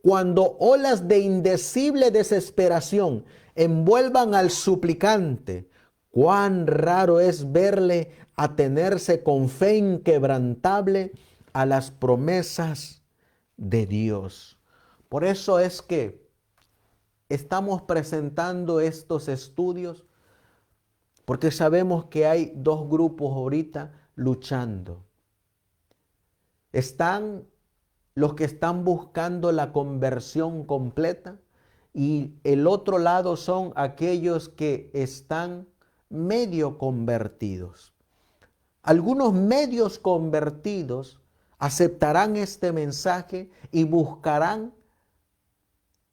Cuando olas de indecible desesperación envuelvan al suplicante, cuán raro es verle atenerse con fe inquebrantable a las promesas de Dios. Por eso es que estamos presentando estos estudios, porque sabemos que hay dos grupos ahorita luchando. Están los que están buscando la conversión completa y el otro lado son aquellos que están medio convertidos. Algunos medios convertidos aceptarán este mensaje y buscarán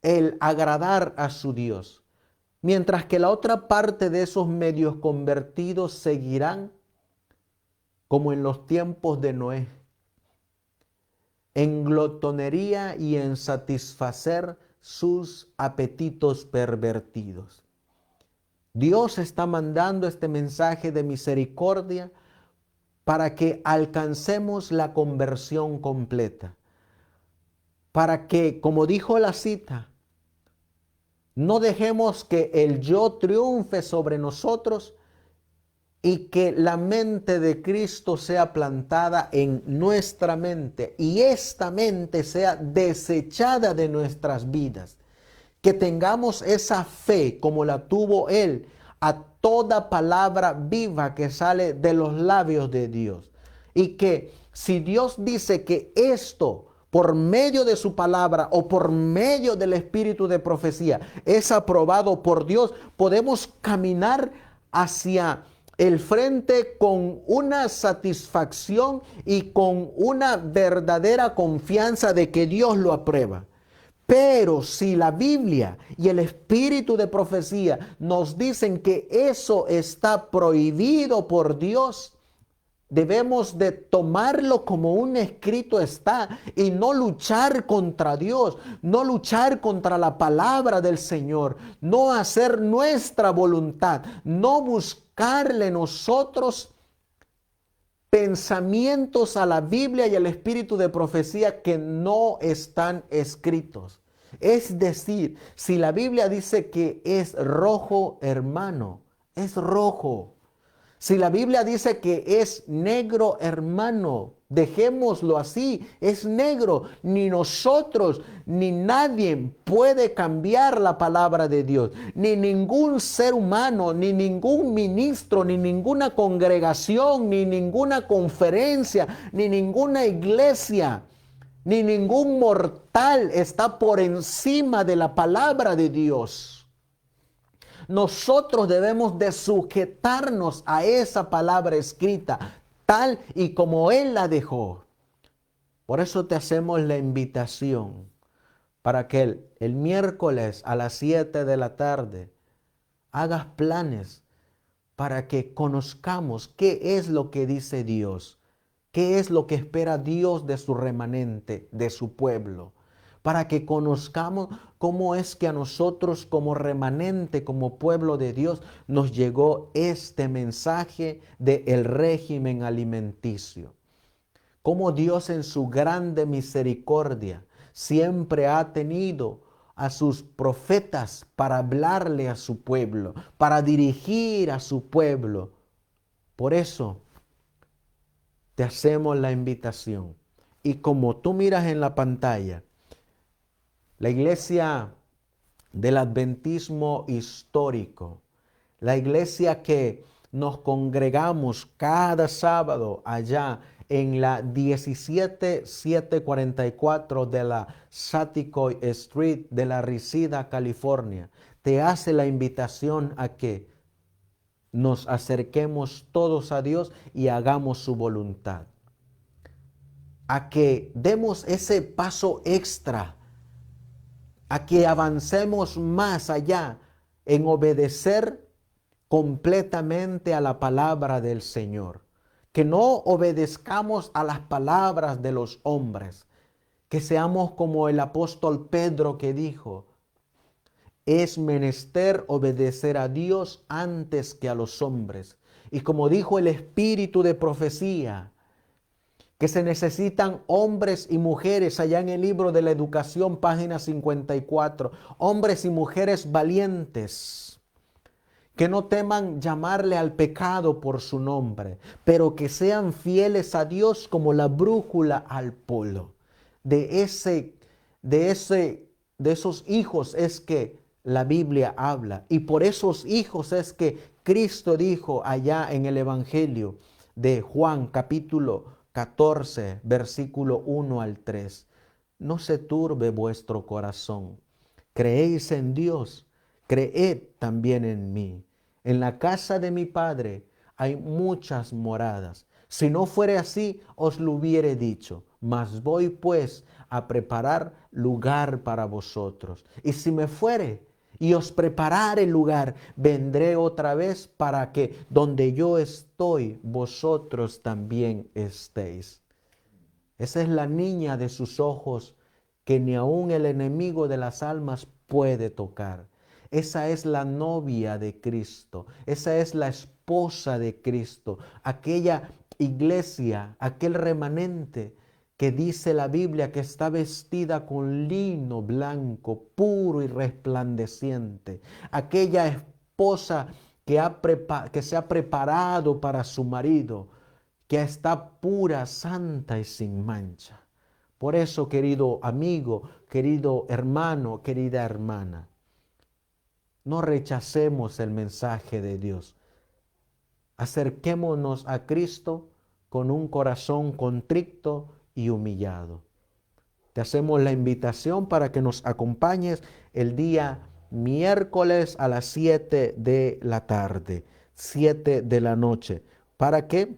el agradar a su Dios, mientras que la otra parte de esos medios convertidos seguirán como en los tiempos de Noé, en glotonería y en satisfacer sus apetitos pervertidos. Dios está mandando este mensaje de misericordia para que alcancemos la conversión completa. Para que, como dijo la cita, no dejemos que el yo triunfe sobre nosotros y que la mente de Cristo sea plantada en nuestra mente y esta mente sea desechada de nuestras vidas. Que tengamos esa fe como la tuvo Él a toda palabra viva que sale de los labios de Dios. Y que si Dios dice que esto por medio de su palabra o por medio del espíritu de profecía, es aprobado por Dios, podemos caminar hacia el frente con una satisfacción y con una verdadera confianza de que Dios lo aprueba. Pero si la Biblia y el espíritu de profecía nos dicen que eso está prohibido por Dios, debemos de tomarlo como un escrito está y no luchar contra Dios, no luchar contra la palabra del Señor, no hacer nuestra voluntad, no buscarle nosotros pensamientos a la Biblia y al espíritu de profecía que no están escritos. Es decir, si la Biblia dice que es rojo, hermano, es rojo. Si la Biblia dice que es negro, hermano, dejémoslo así, es negro. Ni nosotros, ni nadie puede cambiar la palabra de Dios. Ni ningún ser humano, ni ningún ministro, ni ninguna congregación, ni ninguna conferencia, ni ninguna iglesia, ni ningún mortal está por encima de la palabra de Dios. Nosotros debemos de sujetarnos a esa palabra escrita, tal y como Él la dejó. Por eso te hacemos la invitación para que el miércoles a las 7 de la tarde hagas planes para que conozcamos qué es lo que dice Dios, qué es lo que espera Dios de su remanente, de su pueblo, para que conozcamos cómo es que a nosotros como remanente, como pueblo de Dios, nos llegó este mensaje del régimen alimenticio. Cómo Dios en su grande misericordia siempre ha tenido a sus profetas para hablarle a su pueblo, para dirigir a su pueblo. Por eso te hacemos la invitación. Y como tú miras en la pantalla, la iglesia del adventismo histórico, la iglesia que nos congregamos cada sábado allá en la 17744 de la Saticoy Street de la Reseda, California, te hace la invitación a que nos acerquemos todos a Dios y hagamos su voluntad. A que demos ese paso extra, a que avancemos más allá en obedecer completamente a la palabra del Señor. Que no obedezcamos a las palabras de los hombres. Que seamos como el apóstol Pedro que dijo, es menester obedecer a Dios antes que a los hombres. Y como dijo el espíritu de profecía, que se necesitan hombres y mujeres, allá en el libro de la educación, página 54, hombres y mujeres valientes, que no teman llamarle al pecado por su nombre, pero que sean fieles a Dios como la brújula al polo. De esos hijos es que la Biblia habla, y por esos hijos es que Cristo dijo allá en el Evangelio de Juan, capítulo 14, versículo 1 al 3. No se turbe vuestro corazón. Creéis en Dios, creed también en mí. En la casa de mi Padre hay muchas moradas. Si no fuere así, os lo hubiere dicho. Mas voy pues a preparar lugar para vosotros. Y si me fuere y os preparare lugar, vendré otra vez para que donde yo estoy, vosotros también estéis. Esa es la niña de sus ojos que ni aun el enemigo de las almas puede tocar. Esa es la novia de Cristo. Esa es la esposa de Cristo. Aquella iglesia, aquel remanente que dice la Biblia que está vestida con lino blanco, puro y resplandeciente. Aquella esposa que se ha preparado para su marido, que está pura, santa y sin mancha. Por eso, querido amigo, querido hermano, querida hermana, no rechacemos el mensaje de Dios. Acerquémonos a Cristo con un corazón contrito y humillado. Te hacemos la invitación para que nos acompañes el día miércoles a las 7 de la tarde, 7 de la noche, para que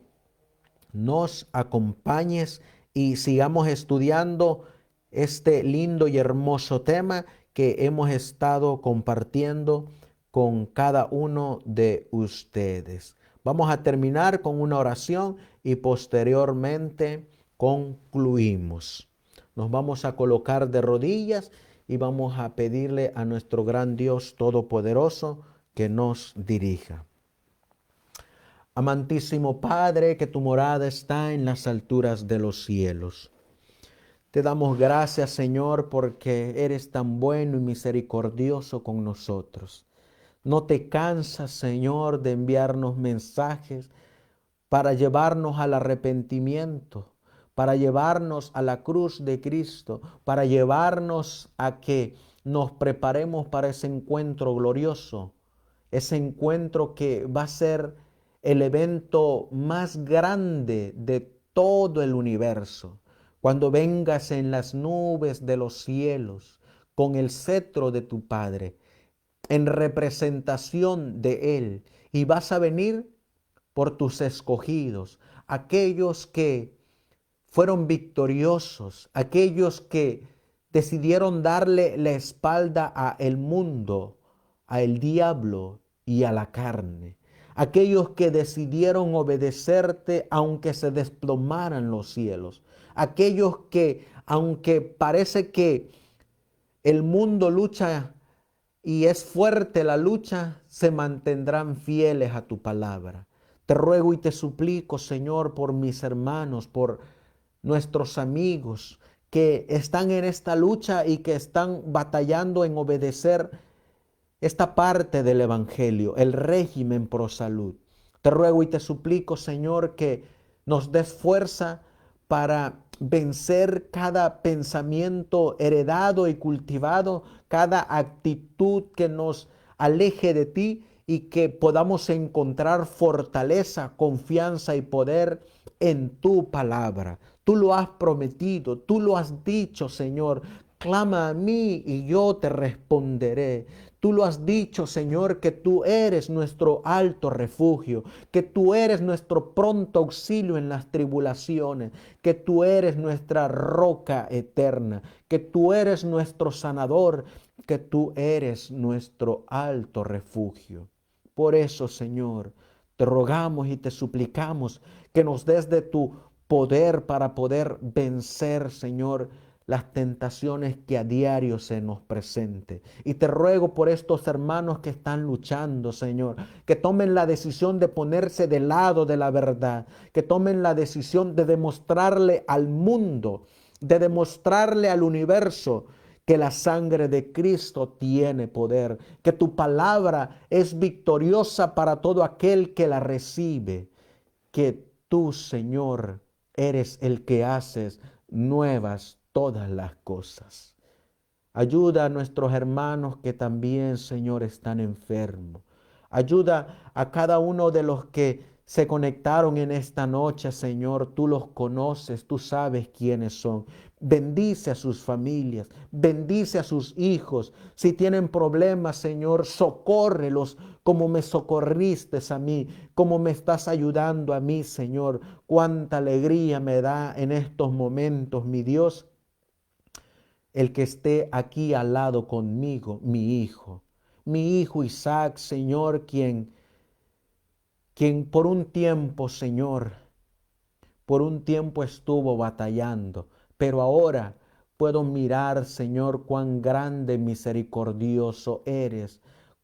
nos acompañes y sigamos estudiando este lindo y hermoso tema que hemos estado compartiendo con cada uno de ustedes. Vamos a terminar con una oración y posteriormente concluimos. Nos vamos a colocar de rodillas y vamos a pedirle a nuestro gran Dios Todopoderoso que nos dirija. Amantísimo Padre, que tu morada está en las alturas de los cielos. Te damos gracias, Señor, porque eres tan bueno y misericordioso con nosotros. No te cansas, Señor, de enviarnos mensajes para llevarnos al arrepentimiento, para llevarnos a la cruz de Cristo, para llevarnos a que nos preparemos para ese encuentro glorioso, ese encuentro que va a ser el evento más grande de todo el universo. Cuando vengas en las nubes de los cielos con el cetro de tu Padre, en representación de Él, y vas a venir por tus escogidos, aquellos que fueron victoriosos, aquellos que decidieron darle la espalda a el mundo, a el diablo y a la carne. Aquellos que decidieron obedecerte aunque se desplomaran los cielos. Aquellos que, aunque parece que el mundo lucha y es fuerte la lucha, se mantendrán fieles a tu palabra. Te ruego y te suplico, Señor, por mis hermanos, por nuestros amigos que están en esta lucha y que están batallando en obedecer esta parte del Evangelio, el régimen pro salud. Te ruego y te suplico, Señor, que nos des fuerza para vencer cada pensamiento heredado y cultivado, cada actitud que nos aleje de ti y que podamos encontrar fortaleza, confianza y poder en tu palabra. Tú lo has prometido, tú lo has dicho, Señor. Clama a mí y yo te responderé. Tú lo has dicho, Señor, que tú eres nuestro alto refugio, que tú eres nuestro pronto auxilio en las tribulaciones, que tú eres nuestra roca eterna, que tú eres nuestro sanador, que tú eres nuestro alto refugio. Por eso, Señor, te rogamos y te suplicamos que nos des de tu poder para poder vencer, Señor, las tentaciones que a diario se nos presenten. Y te ruego por estos hermanos que están luchando, Señor, que tomen la decisión de ponerse del lado de la verdad, que tomen la decisión de demostrarle al mundo, de demostrarle al universo que la sangre de Cristo tiene poder, que tu palabra es victoriosa para todo aquel que la recibe, que tú, Señor, eres el que haces nuevas todas las cosas. Ayuda a nuestros hermanos que también, Señor, están enfermos. Ayuda a cada uno de los que se conectaron en esta noche, Señor. Tú los conoces, tú sabes quiénes son. Bendice a sus familias, bendice a sus hijos. Si tienen problemas, Señor, socórrelos como me socorriste a mí, como me estás ayudando a mí, Señor. Cuánta alegría me da en estos momentos, mi Dios, el que esté aquí al lado conmigo, mi hijo Isaac, Señor, quien por un tiempo, Señor, por un tiempo estuvo batallando, pero ahora puedo mirar, Señor, cuán grande, misericordioso eres,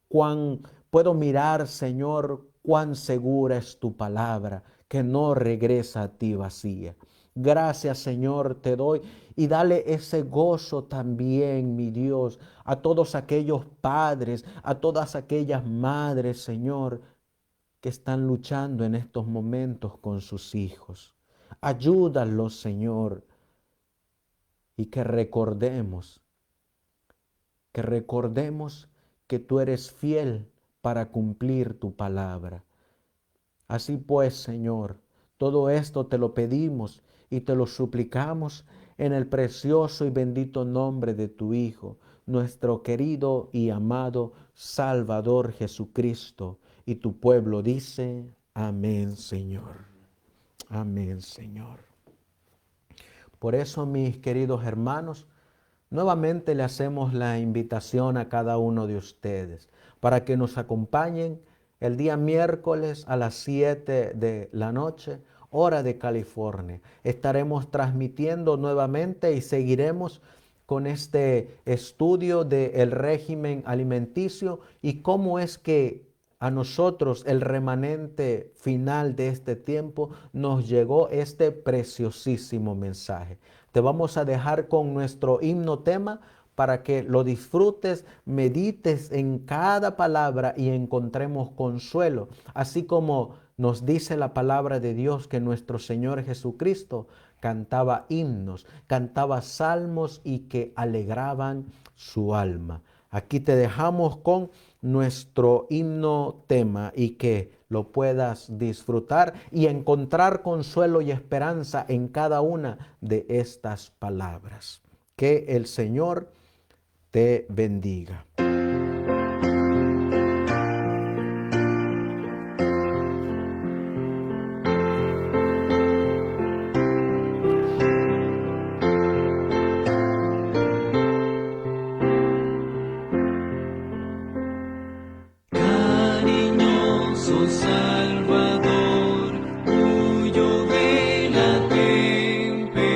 puedo mirar, Señor, cuán segura es tu palabra, que no regresa a ti vacía. Gracias, Señor, te doy y dale ese gozo también, mi Dios, a todos aquellos padres, a todas aquellas madres, Señor, que están luchando en estos momentos con sus hijos. Ayúdalos, Señor, y que recordemos que tú eres fiel para cumplir tu palabra. Así pues, Señor, todo esto te lo pedimos y te lo suplicamos en el precioso y bendito nombre de tu Hijo, nuestro querido y amado Salvador Jesucristo. Y tu pueblo dice, amén, Señor. Amén, Señor. Por eso, mis queridos hermanos, nuevamente le hacemos la invitación a cada uno de ustedes para que nos acompañen el día miércoles a las 7 de la noche, hora de California. Estaremos transmitiendo nuevamente y seguiremos con este estudio del régimen alimenticio y cómo es que a nosotros, el remanente final de este tiempo, nos llegó este preciosísimo mensaje. Te vamos a dejar con nuestro himno tema para que lo disfrutes, medites en cada palabra y encontremos consuelo, así como nos dice la palabra de Dios que nuestro Señor Jesucristo cantaba himnos, cantaba salmos y que alegraban su alma. Aquí te dejamos con nuestro himno tema y que lo puedas disfrutar y encontrar consuelo y esperanza en cada una de estas palabras. Que el Señor te bendiga. Cariñoso Salvador, huyo de la tempestad,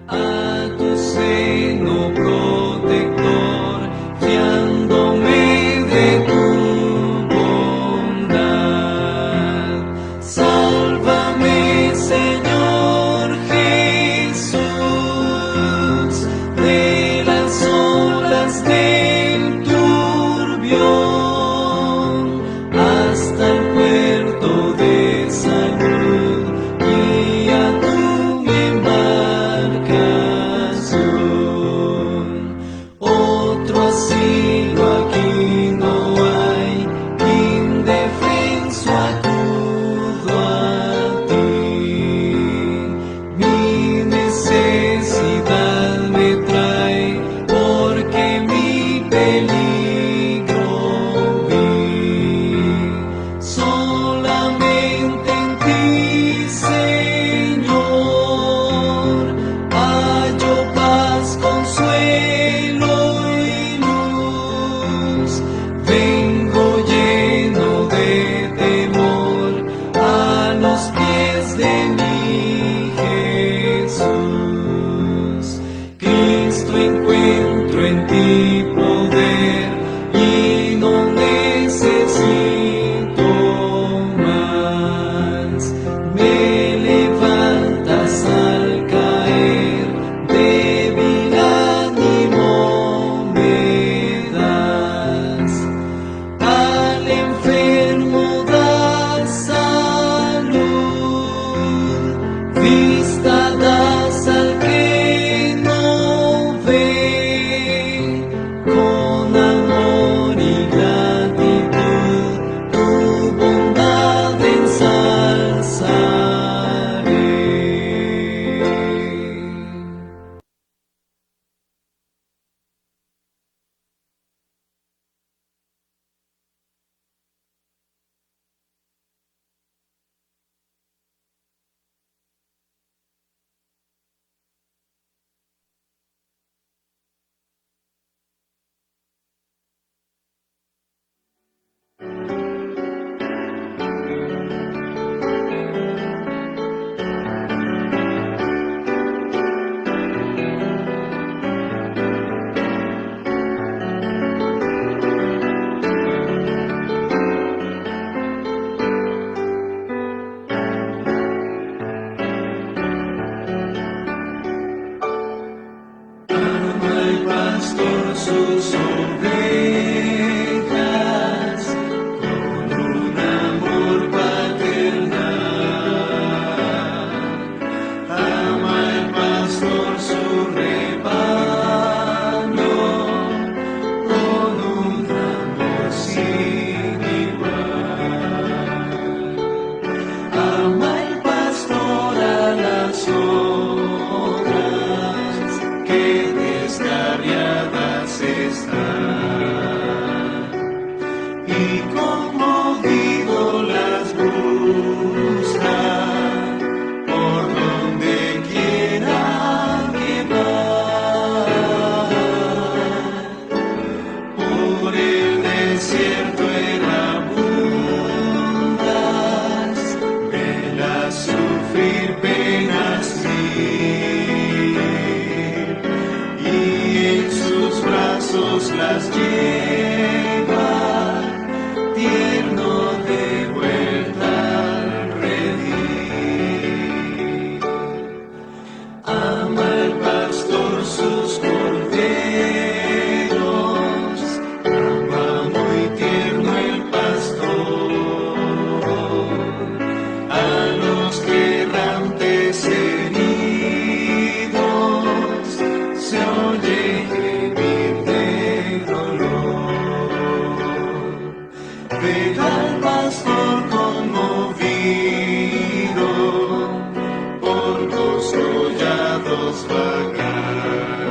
a tu seno protector, fiándome de tu bondad. Sálvame, Señor Jesús, de las olas del turbión, hasta el puerto de salud, guía tú mi embarcación. Otro asilo aquí no hay, indefenso acudo a ti. Mi necesidad me trae, porque mi peligro vi. Solamente en ti, Señor, hallo paz, consuelo y luz. Vengo lleno de temor a los pies de mi Jesús. Cristo, encuentro en ti poder y no necesito más. Me levantas al caer, débil ánimo me das. Al enfermo das salud, vista das al que no ve. está. Y conmovido las busca por donde quiera que va. Por el desierto errabundas, vela sufrir penas mil, y en sus brazos las lleva, tierno de vuelta al redil. Ama el pastor sus corderos, ama muy tierno el pastor a los que errantes heridos, se oye gemir de dolor. Ved al pastor conmovido por los collados vagar,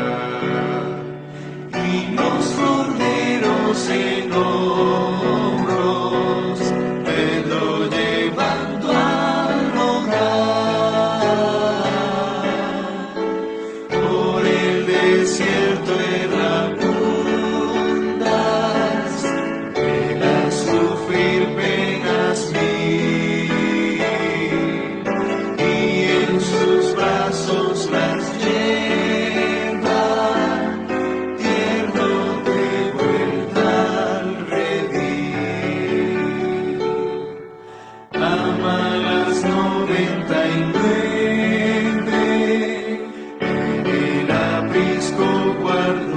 y los corderos en hombros, vedlo llevando al hogar. Por el desierto errabundas, vela sufrir penas mil, y en sus brazos las lleva, tierno de vuelta al redil. Ama las 99, en el aprisco guardó.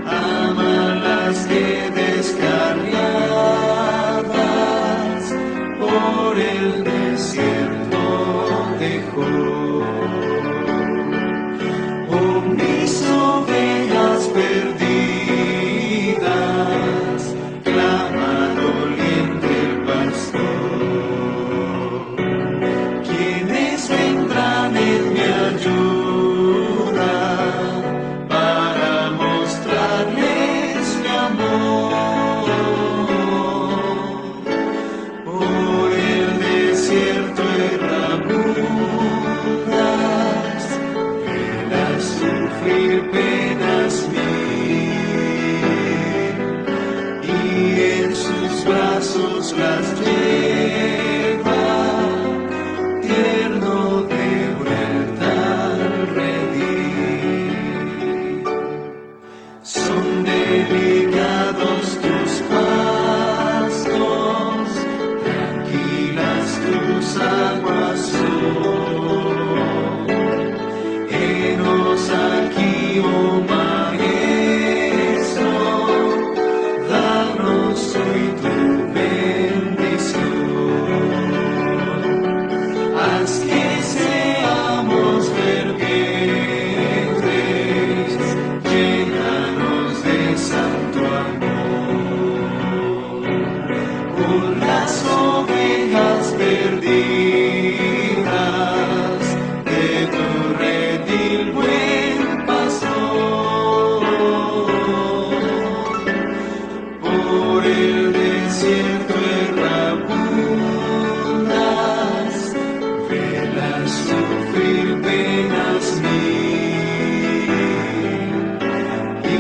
Ama las que descarriadas por el desierto dejó. Oh, mis ovejas perdidas, clama doliente el pastor. ¿Quiénes vendrán en mi ayuda para mostrarles mi amor? Por el desierto errabundas, vela sufrir penas mil, y en sus brazos las lleva, tierno de vuelta al redil. Son delicados tus pastos, tranquilas tus aguas son. Henos aquí, oh Maestro, danos hoy tu bendición. Haz que seamos fervientes, llénanos de santo amor. Por las ovejas perdidas de tu redil, buen pastor. Por el desierto errabundas, vela sufrir penas mil, y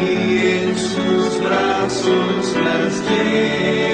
en sus brazos las lleva,